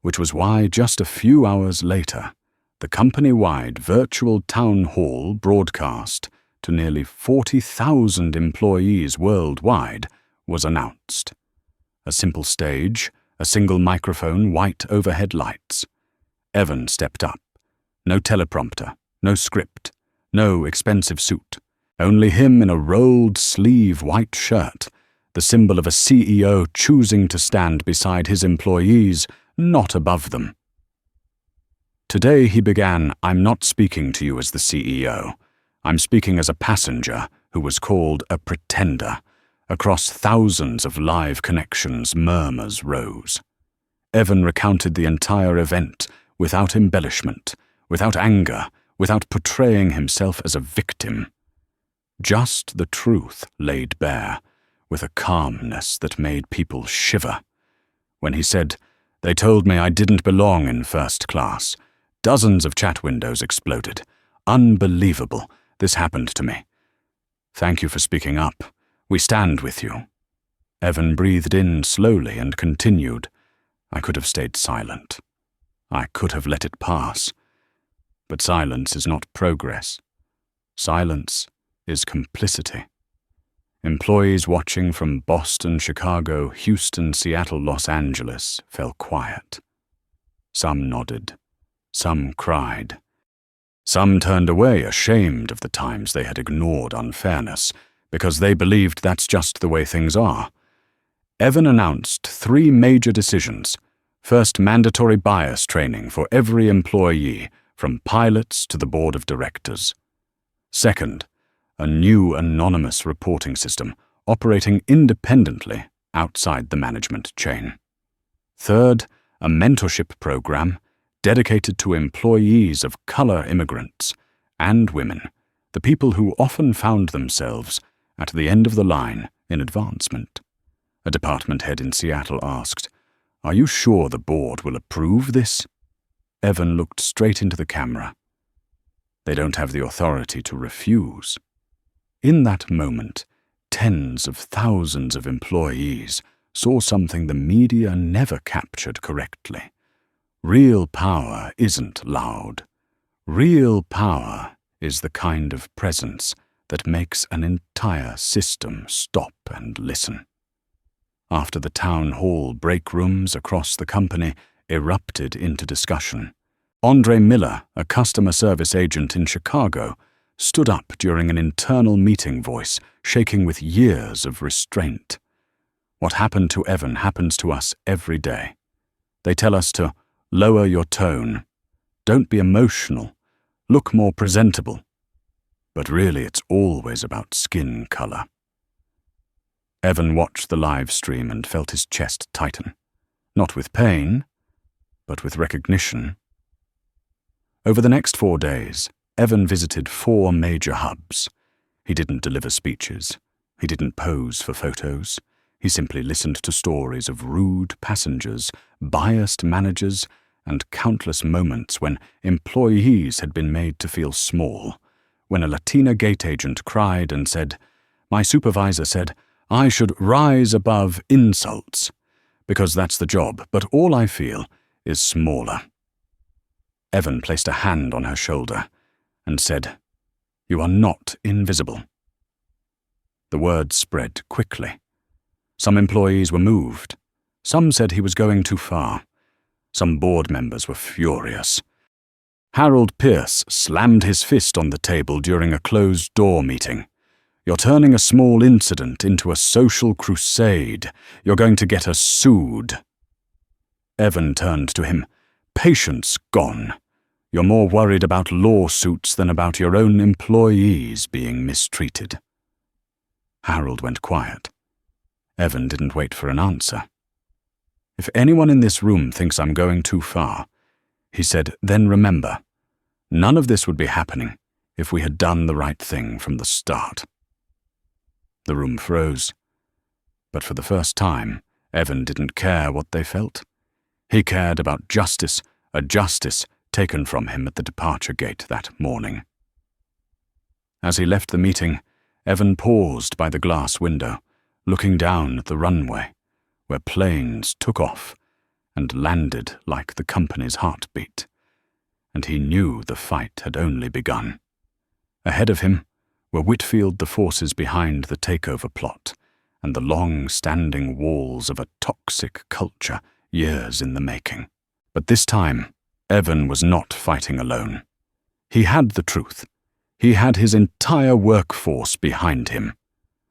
A: which was why just a few hours later, the company-wide virtual town hall broadcast to nearly 40,000 employees worldwide was announced. A simple stage, a single microphone, white overhead lights. Evan stepped up. No teleprompter, no script, no expensive suit. Only him in a rolled-sleeve white shirt, the symbol of a CEO choosing to stand beside his employees, not above them. Today he began, "I'm not speaking to you as the CEO. I'm speaking as a passenger who was called a pretender." Across thousands of live connections, murmurs rose. Evan recounted the entire event without embellishment, without anger, without portraying himself as a victim. Just the truth laid bare, with a calmness that made people shiver. When he said, "They told me I didn't belong in first class," dozens of chat windows exploded. Unbelievable, this happened to me. "Thank you for speaking up. We stand with you." Evan breathed in slowly and continued, "I could have stayed silent. I could have let it pass. But silence is not progress. Silence is complicity." Employees watching from Boston, Chicago, Houston, Seattle, Los Angeles fell quiet. Some nodded. Some cried. Some turned away ashamed of the times they had ignored unfairness, because they believed that's just the way things are. Evan announced 3 major decisions. First, mandatory bias training for every employee, from pilots to the board of directors. Second, a new anonymous reporting system operating independently outside the management chain. Third, a mentorship program dedicated to employees of color immigrants and women, the people who often found themselves at the end of the line in advancement. A department head in Seattle asked, "Are you sure the board will approve this?" Evan looked straight into the camera. "They don't have the authority to refuse." In that moment, tens of thousands of employees saw something the media never captured correctly. Real power isn't loud. Real power is the kind of presence that makes an entire system stop and listen. After the town hall, break rooms across the company erupted into discussion. Andre Miller, a customer service agent in Chicago, stood up during an internal meeting, voice shaking with years of restraint. "What happened to Evan happens to us every day. They tell us to lower your tone, don't be emotional, look more presentable. But really it's always about skin color." Evan watched the live stream and felt his chest tighten, not with pain, but with recognition. Over the next 4 days, Evan visited 4 major hubs. He didn't deliver speeches. He didn't pose for photos. He simply listened to stories of rude passengers, biased managers, and countless moments when employees had been made to feel small, when a Latina gate agent cried and said, "My supervisor said I should rise above insults, because that's the job, but all I feel is smaller." Evan placed a hand on her shoulder and said, "You are not invisible." The word spread quickly. Some employees were moved. Some said he was going too far. Some board members were furious. Harold Pierce slammed his fist on the table during a closed-door meeting. "You're turning a small incident into a social crusade. You're going to get us sued." Evan turned to him. "Patience gone. You're more worried about lawsuits than about your own employees being mistreated." Harold went quiet. Evan didn't wait for an answer. "If anyone in this room thinks I'm going too far," he said, "then remember, none of this would be happening if we had done the right thing from the start." The room froze. But for the first time, Evan didn't care what they felt. He cared about justice, a justice taken from him at the departure gate that morning. As he left the meeting, Evan paused by the glass window, looking down at the runway, where planes took off and landed like the company's heartbeat. And he knew the fight had only begun. Ahead of him were Whitfield, the forces behind the takeover plot, and the long-standing walls of a toxic culture years in the making. But this time, Evan was not fighting alone. He had the truth. He had his entire workforce behind him.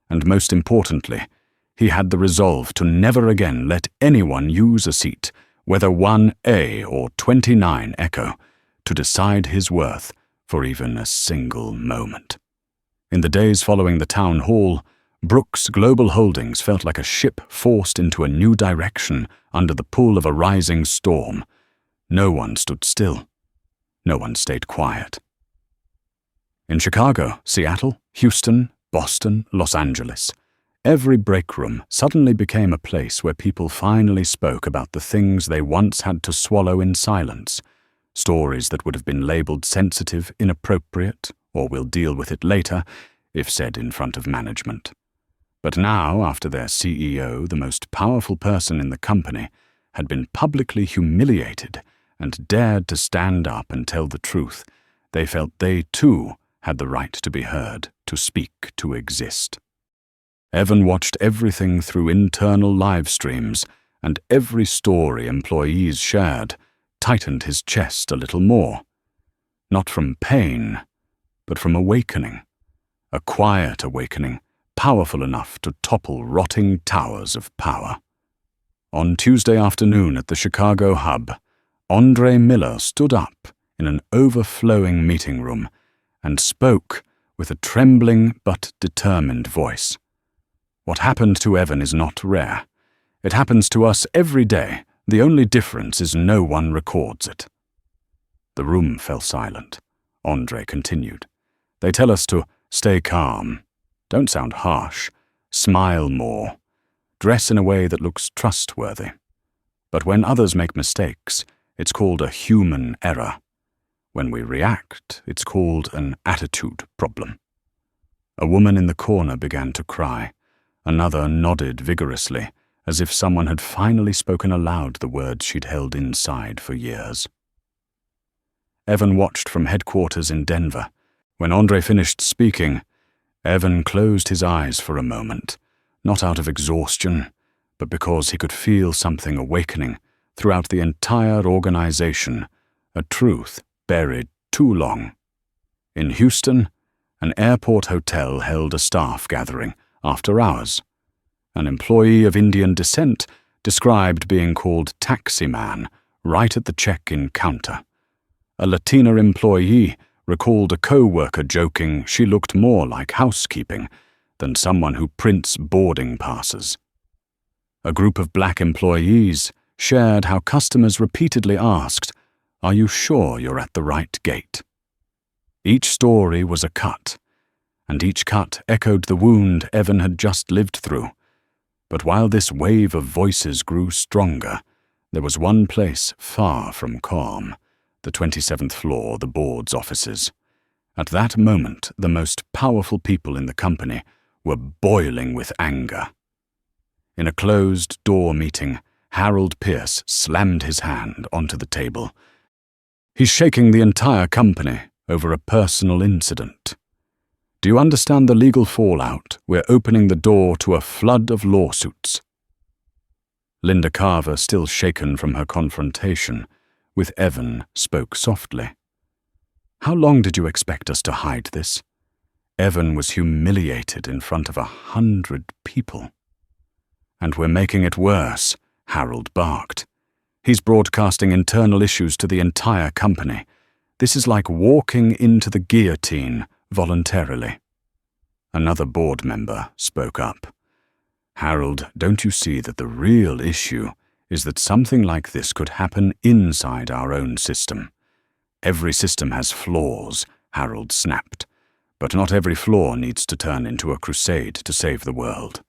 A: And most importantly, he had the resolve to never again let anyone use a seat, whether 1A or 29 Echo, to decide his worth for even a single moment. In the days following the town hall, Brooks Global Holdings felt like a ship forced into a new direction under the pull of a rising storm. No one stood still. No one stayed quiet. In Chicago, Seattle, Houston, Boston, Los Angeles, Every break room suddenly became a place where people finally spoke about the things they once had to swallow in silence, stories that would have been labeled sensitive, inappropriate, or we'll deal with it later, if said in front of management. But now, after their CEO, the most powerful person in the company, had been publicly humiliated and dared to stand up and tell the truth, they felt they too had the right to be heard, to speak, to exist. Evan watched everything through internal live streams, and every story employees shared tightened his chest a little more. Not from pain, but from awakening. A quiet awakening, powerful enough to topple rotting towers of power. On Tuesday afternoon at the Chicago hub, Andre Miller stood up in an overflowing meeting room and spoke with a trembling but determined voice. What happened to Evan is not rare. It happens to us every day. The only difference is no one records it. The room fell silent. Andre continued. They tell us to stay calm. Don't sound harsh. Smile more. Dress in a way that looks trustworthy. But when others make mistakes, it's called a human error. When we react, it's called an attitude problem. A woman in the corner began to cry. Another nodded vigorously, as if someone had finally spoken aloud the words she'd held inside for years. Evan watched from headquarters in Denver. When Andre finished speaking, Evan closed his eyes for a moment, not out of exhaustion, but because he could feel something awakening throughout the entire organization, a truth buried too long. In Houston, an airport hotel held a staff gathering after hours. An employee of Indian descent described being called Taxi Man right at the check-in counter. A Latina employee recalled a co-worker joking she looked more like housekeeping than someone who prints boarding passes. A group of black employees shared how customers repeatedly asked, "Are you sure you're at the right gate?" Each story was a cut, and each cut echoed the wound Evan had just lived through. But while this wave of voices grew stronger, there was one place far from calm, the 27th floor, the board's offices. At that moment, the most powerful people in the company were boiling with anger. In a closed-door meeting, Harold Pierce slammed his hand onto the table. He's shaking the entire company over a personal incident. Do you understand the legal fallout? We're opening the door to a flood of lawsuits. Linda Carver, still shaken from her confrontation with Evan, spoke softly. How long did you expect us to hide this? Evan was humiliated in front of 100 people. And we're making it worse, Harold barked. He's broadcasting internal issues to the entire company. This is like walking into the guillotine voluntarily. Another board member spoke up. Harold, don't you see that the real issue is that something like this could happen inside our own system? Every system has flaws, Harold snapped, but not every flaw needs to turn into a crusade to save the world.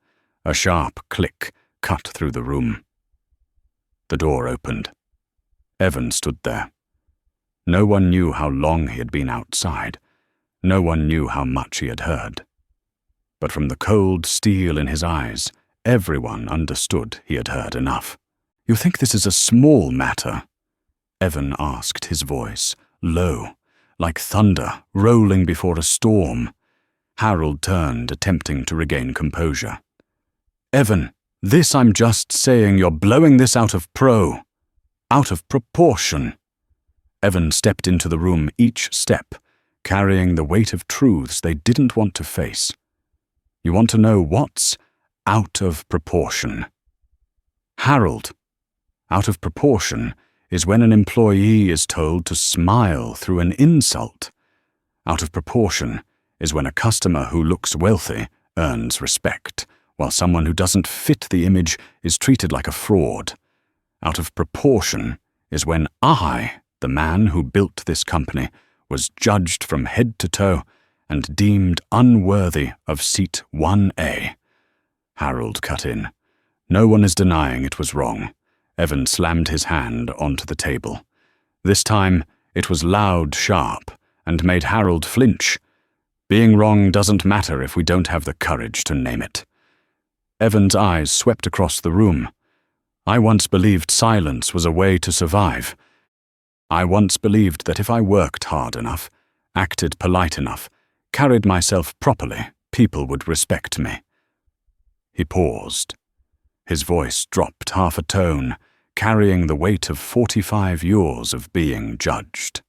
A: A sharp click cut through the room. The door opened. Evan stood there. No one knew how long he had been outside. No one knew how much he had heard. But from the cold steel in his eyes, everyone understood he had heard enough. You think this is a small matter? Evan asked, his voice low, like thunder rolling before a storm. Harold turned, attempting to regain composure. Evan, this I'm just saying, you're blowing this out of proportion. Evan stepped into the room, each step carrying the weight of truths they didn't want to face. You want to know what's out of proportion? Harold, out of proportion is when an employee is told to smile through an insult. Out of proportion is when a customer who looks wealthy earns respect, while someone who doesn't fit the image is treated like a fraud. Out of proportion is when I, the man who built this company, was judged from head to toe and deemed unworthy of seat 1A. Harold cut in. No one is denying it was wrong. Evan slammed his hand onto the table. This time, it was loud, sharp, and made Harold flinch. Being wrong doesn't matter if we don't have the courage to name it. Evan's eyes swept across the room. I once believed silence was a way to survive. I once believed that if I worked hard enough, acted polite enough, carried myself properly, people would respect me. He paused. His voice dropped half a tone, carrying the weight of 45 years of being judged.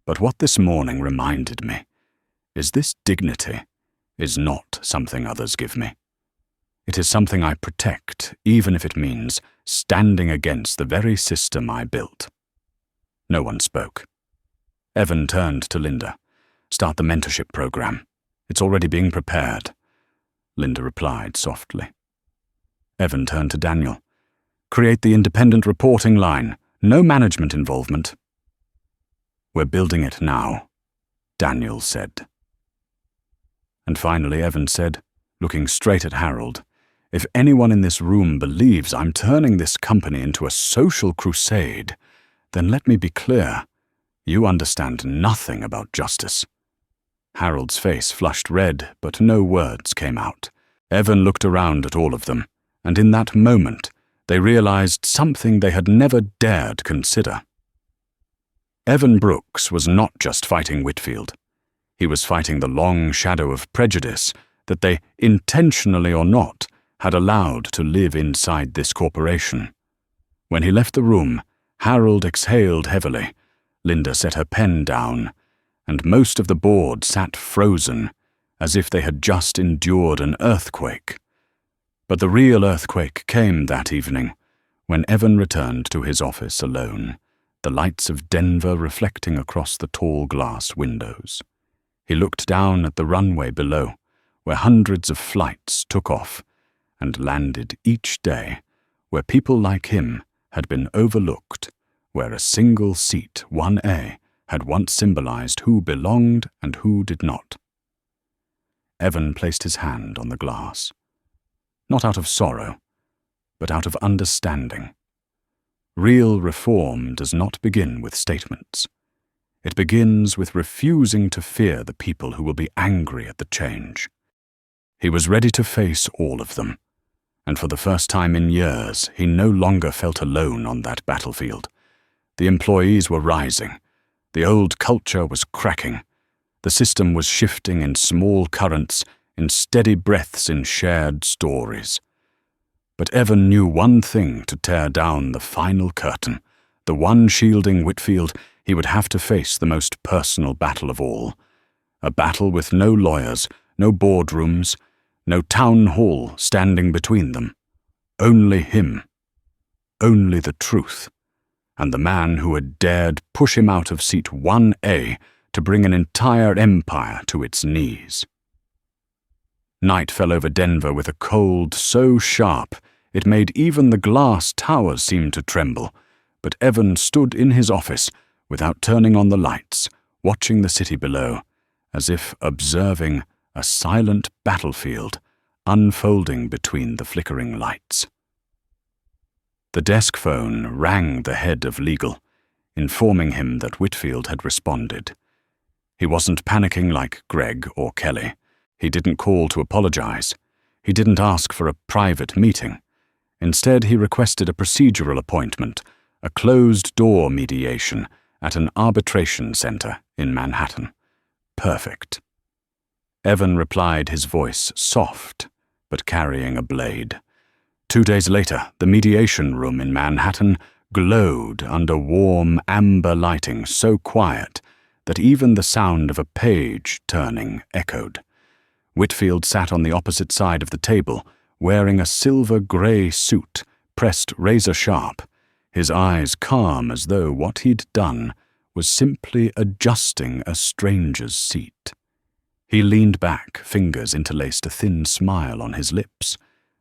A: But what this morning reminded me is this dignity is not something others give me. It is something I protect, even if it means standing against the very system I built. No one spoke. Evan turned to Linda. Start the mentorship program. It's already being prepared. Linda replied softly. Evan turned to Daniel. Create the independent reporting line. No management involvement. We're building it now, Daniel said. And finally Evan said, looking straight at Harold, if anyone in this room believes I'm turning this company into a social crusade, then let me be clear. You understand nothing about justice. Harold's face flushed red, but no words came out. Evan looked around at all of them, and in that moment, they realized something they had never dared consider. Evan Brooks was not just fighting Whitfield. He was fighting the long shadow of prejudice that they, intentionally or not, had allowed to live inside this corporation. When he left the room, Harold exhaled heavily. Linda set her pen down, and most of the board sat frozen, as if they had just endured an earthquake. But the real earthquake came that evening, when Evan returned to his office alone, the lights of Denver reflecting across the tall glass windows. He looked down at the runway below, where hundreds of flights took off and landed each day, where people like him had been overlooked, where a single seat, 1A, had once symbolized who belonged and who did not. Evan placed his hand on the glass. Not out of sorrow, but out of understanding. Real reform does not begin with statements. It begins with refusing to fear the people who will be angry at the change. He was ready to face all of them, and for the first time in years, he no longer felt alone on that battlefield. The employees were rising. The old culture was cracking. The system was shifting in small currents, in steady breaths in shared stories. But Evan knew one thing to tear down the final curtain. The one shielding Whitfield, he would have to face the most personal battle of all. A battle with no lawyers, no boardrooms, no town hall standing between them. Only him. Only the truth. And the man who had dared push him out of seat 1A to bring an entire empire to its knees. Night fell over Denver with a cold so sharp it made even the glass towers seem to tremble, but Evan stood in his office without turning on the lights, watching the city below, as if observing a silent battlefield unfolding between the flickering lights. The desk phone rang the head of legal, informing him that Whitfield had responded. He wasn't panicking like Greg or Kelly. He didn't call to apologize. He didn't ask for a private meeting. Instead, he requested a procedural appointment, a closed-door mediation at an arbitration center in Manhattan. Perfect. Evan replied, his voice soft, but carrying a blade. 2 days later, the mediation room in Manhattan glowed under warm amber lighting so quiet that even the sound of a page turning echoed. Whitfield sat on the opposite side of the table, wearing a silver-gray suit, pressed razor-sharp, his eyes calm as though what he'd done was simply adjusting a stranger's seat. He leaned back, fingers interlaced, a thin smile on his lips,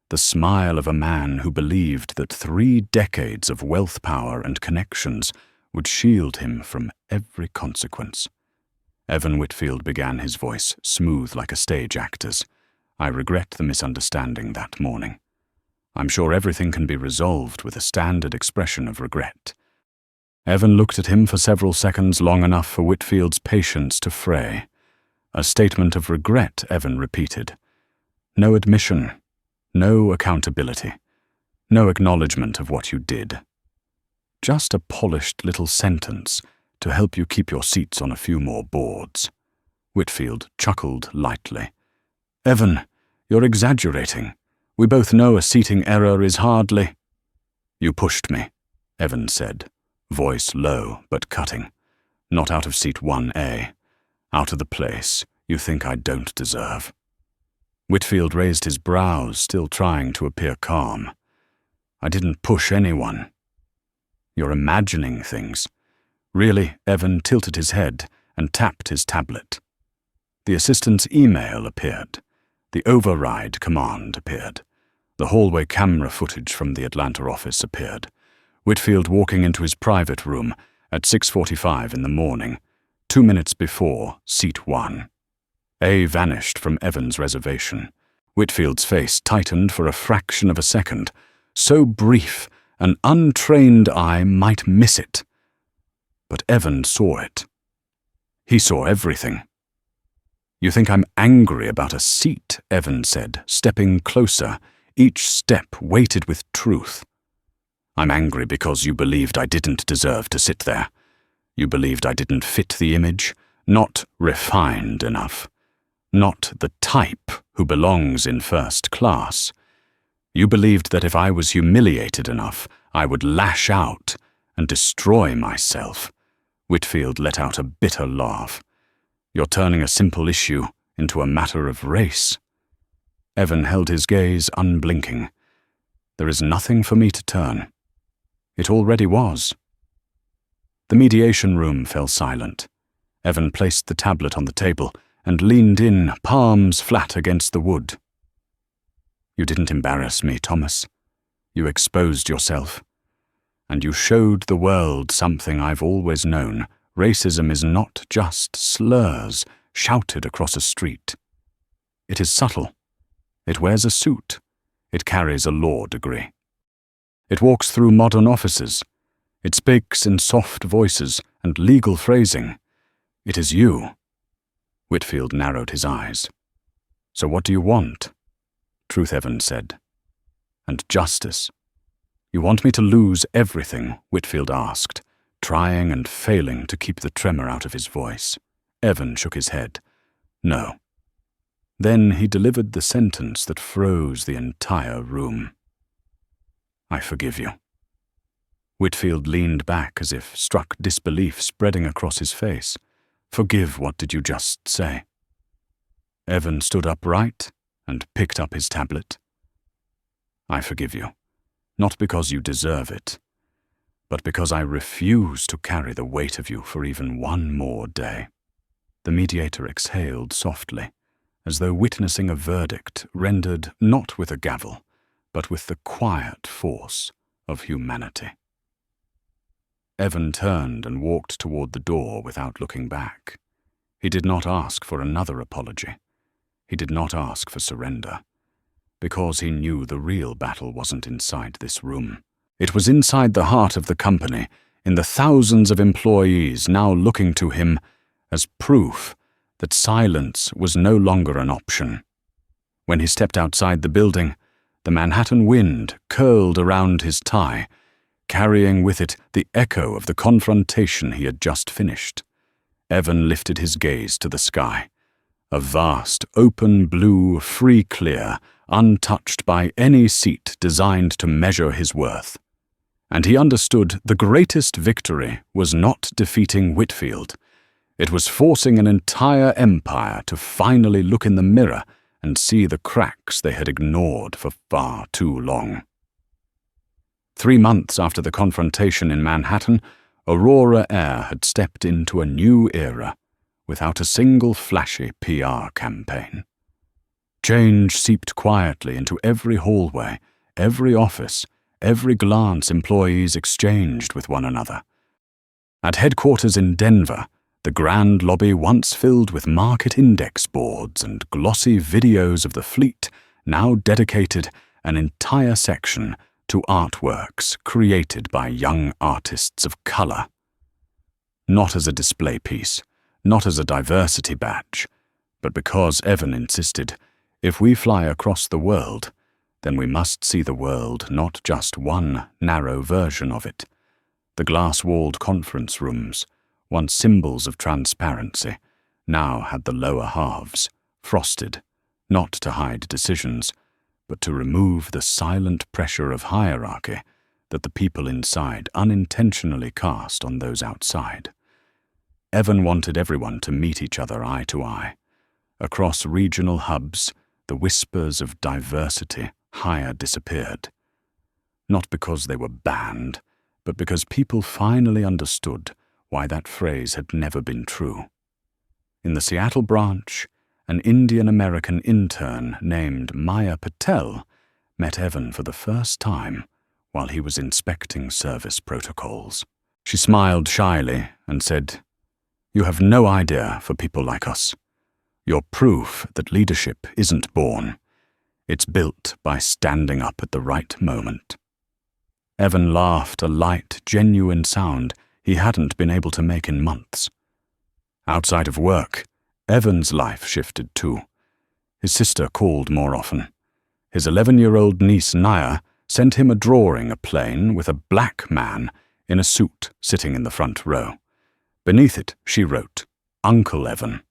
A: the smile of a man who believed that 3 decades of wealth, power, and connections would shield him from every consequence. Evan Whitfield began, his voice smooth like a stage actor's. I regret the misunderstanding that morning. I'm sure everything can be resolved with a standard expression of regret. Evan looked at him for several seconds, long enough for Whitfield's patience to fray. A statement of regret, Evan repeated. No admission, no accountability, no acknowledgement of what you did. Just a polished little sentence to help you keep your seats on a few more boards. Whitfield chuckled lightly. Evan, you're exaggerating. We both know a seating error is hardly— You pushed me, Evan said, voice low but cutting. Not out of seat 1A. Out of the place you think I don't deserve. Whitfield raised his brows, still trying to appear calm. I didn't push anyone. You're imagining things. Really, Evan tilted his head and tapped his tablet. The assistant's email appeared. The override command appeared. The hallway camera footage from the Atlanta office appeared. Whitfield walking into his private room at 6:45 in the morning, 2 minutes before seat 1. A vanished from Evan's reservation. Whitfield's face tightened for a fraction of a second, so brief an untrained eye might miss it. But Evan saw it. He saw everything. You think I'm angry about a seat, Evan said, stepping closer, each step weighted with truth. I'm angry because you believed I didn't deserve to sit there. You believed I didn't fit the image, not refined enough, not the type who belongs in first class. You believed that if I was humiliated enough, I would lash out and destroy myself. Whitfield let out a bitter laugh. You're turning a simple issue into a matter of race. Evan held his gaze unblinking. There is nothing for me to turn. It already was. The mediation room fell silent. Evan placed the tablet on the table and leaned in, palms flat against the wood. You didn't embarrass me, Thomas. You exposed yourself. And you showed the world something I've always known. Racism is not just slurs shouted across a street. It is subtle. It wears a suit. It carries a law degree. It walks through modern offices. It speaks in soft voices and legal phrasing. It is you. Whitfield narrowed his eyes. So what do you want? Truth Evan said. And justice. You want me to lose everything? Whitfield asked, trying and failing to keep the tremor out of his voice. Evan shook his head. No. Then he delivered the sentence that froze the entire room. I forgive you. Whitfield leaned back as if struck disbelief spreading across his face. Forgive, what did you just say? Evan stood upright and picked up his tablet. I forgive you, not because you deserve it, but because I refuse to carry the weight of you for even one more day. The mediator exhaled softly, as though witnessing a verdict rendered not with a gavel, but with the quiet force of humanity. Evan turned and walked toward the door without looking back. He did not ask for another apology. He did not ask for surrender, because he knew the real battle wasn't inside this room. It was inside the heart of the company, in the thousands of employees now looking to him as proof that silence was no longer an option. When he stepped outside the building, the Manhattan wind curled around his tie, carrying with it the echo of the confrontation he had just finished. Evan lifted his gaze to the sky. A vast, open blue, free clear, untouched by any seat designed to measure his worth. And he understood the greatest victory was not defeating Whitfield. It was forcing an entire empire to finally look in the mirror and see the cracks they had ignored for far too long. 3 months after the confrontation in Manhattan, Aurora Air had stepped into a new era without a single flashy PR campaign. Change seeped quietly into every hallway, every office, every glance employees exchanged with one another. At headquarters in Denver, the The grand lobby, once filled with market index boards and glossy videos of the fleet, now dedicated an entire section to artworks created by young artists of color. Not as a display piece, not as a diversity badge, but because Evan insisted, if we fly across the world, then we must see the world, not just one narrow version of it. The glass-walled conference rooms, once symbols of transparency, now had the lower halves, frosted, not to hide decisions, but to remove the silent pressure of hierarchy that the people inside unintentionally cast on those outside. Evan wanted everyone to meet each other eye to eye. Across regional hubs, the whispers of diversity higher disappeared. Not because they were banned, but because people finally understood why that phrase had never been true. In the Seattle branch, an Indian-American intern named Maya Patel met Evan for the first time while he was inspecting service protocols. She smiled shyly and said, "You have no idea for people like us. You're proof that leadership isn't born. It's built by standing up at the right moment." Evan laughed, a light, genuine sound he hadn't been able to make in months. Outside of work, Evan's life shifted too. His sister called more often. His 11-year-old niece Naya sent him a drawing, a plane with a black man in a suit sitting in the front row. Beneath it, she wrote, "Uncle Evan."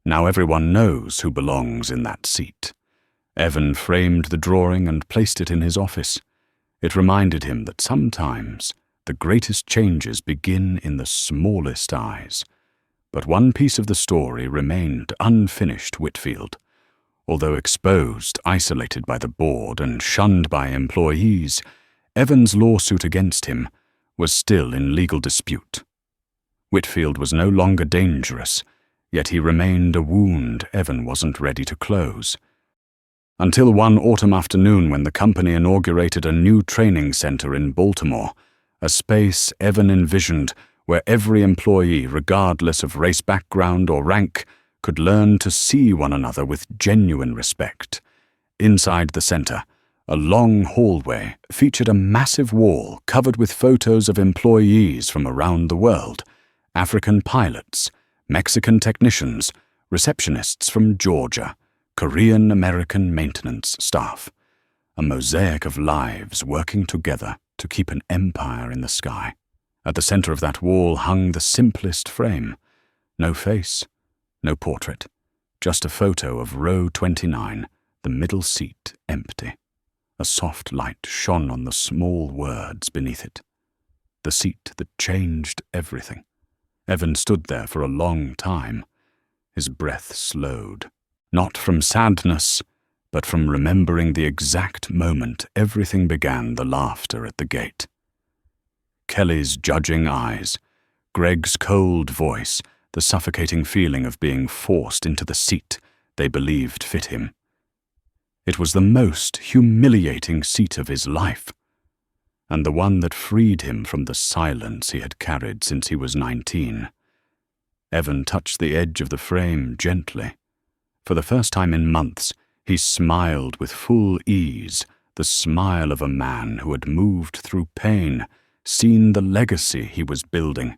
A: Now everyone knows who belongs in that seat. Evan framed the drawing and placed it in his office. It reminded him that sometimes the greatest changes begin in the smallest eyes. But one piece of the story remained unfinished. Whitfield, although exposed, isolated by the board, and shunned by employees, Evan's lawsuit against him was still in legal dispute. Whitfield was no longer dangerous, yet he remained a wound Evan wasn't ready to close. Until one autumn afternoon when the company inaugurated a new training center in Baltimore, a space Evan envisioned where every employee, regardless of race background or rank, could learn to see one another with genuine respect. Inside the center, a long hallway featured a massive wall covered with photos of employees from around the world: African pilots, Mexican technicians, receptionists from Georgia, Korean-American maintenance staff. A mosaic of lives working together to keep an empire in the sky. At the center of that wall hung the simplest frame. No face, no portrait, just a photo of row 29, the middle seat empty. A soft light shone on the small words beneath it. The seat that changed everything. Evan stood there for a long time. His breath slowed. Not from sadness, but from remembering the exact moment everything began, the laughter at the gate. Kelly's judging eyes, Greg's cold voice, the suffocating feeling of being forced into the seat they believed fit him. It was the most humiliating seat of his life, and the one that freed him from the silence he had carried since he was 19. Evan touched the edge of the frame gently. For the first time in months, he smiled with full ease, the smile of a man who had moved through pain, seen the legacy he was building,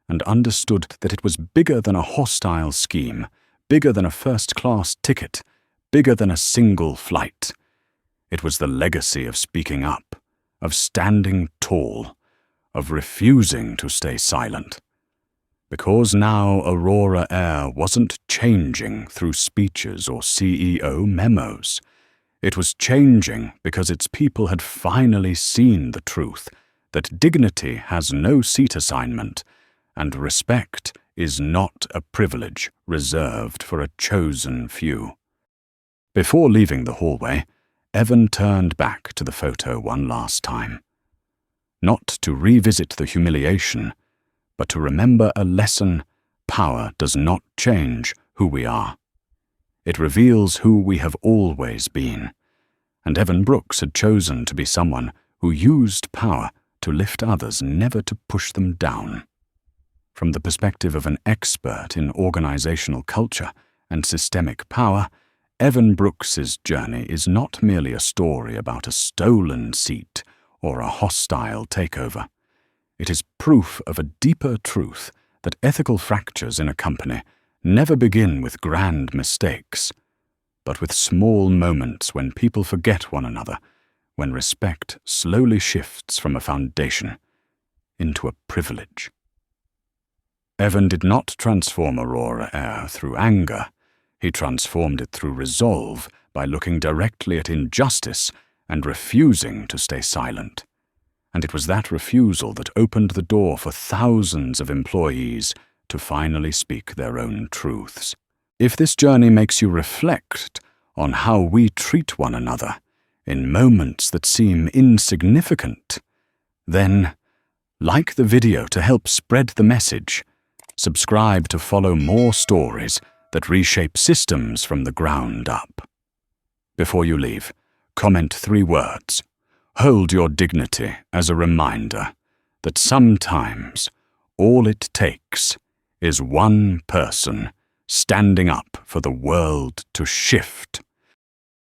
A: and understood that it was bigger than a hostile scheme, bigger than a first-class ticket, bigger than a single flight. It was the legacy of speaking up, of standing tall, of refusing to stay silent. Because now Aurora Air wasn't changing through speeches or CEO memos. It was changing because its people had finally seen the truth, that dignity has no seat assignment, and respect is not a privilege reserved for a chosen few. Before leaving the hallway, Evan turned back to the photo one last time. Not to revisit the humiliation, but to remember a lesson: power does not change who we are. It reveals who we have always been. And Evan Brooks had chosen to be someone who used power to lift others, never to push them down. From the perspective of an expert in organizational culture and systemic power, Evan Brooks's journey is not merely a story about a stolen seat or a hostile takeover. It is proof of a deeper truth that ethical fractures in a company never begin with grand mistakes, but with small moments when people forget one another, when respect slowly shifts from a foundation into a privilege. Evan did not transform Aurora Air through anger. He transformed it through resolve by looking directly at injustice and refusing to stay silent. And it was that refusal that opened the door for thousands of employees to finally speak their own truths. If this journey makes you reflect on how we treat one another in moments that seem insignificant, then like the video to help spread the message, subscribe to follow more stories that reshape systems from the ground up. Before you leave, comment 3 words. Hold your dignity as a reminder that sometimes all it takes is one person standing up for the world to shift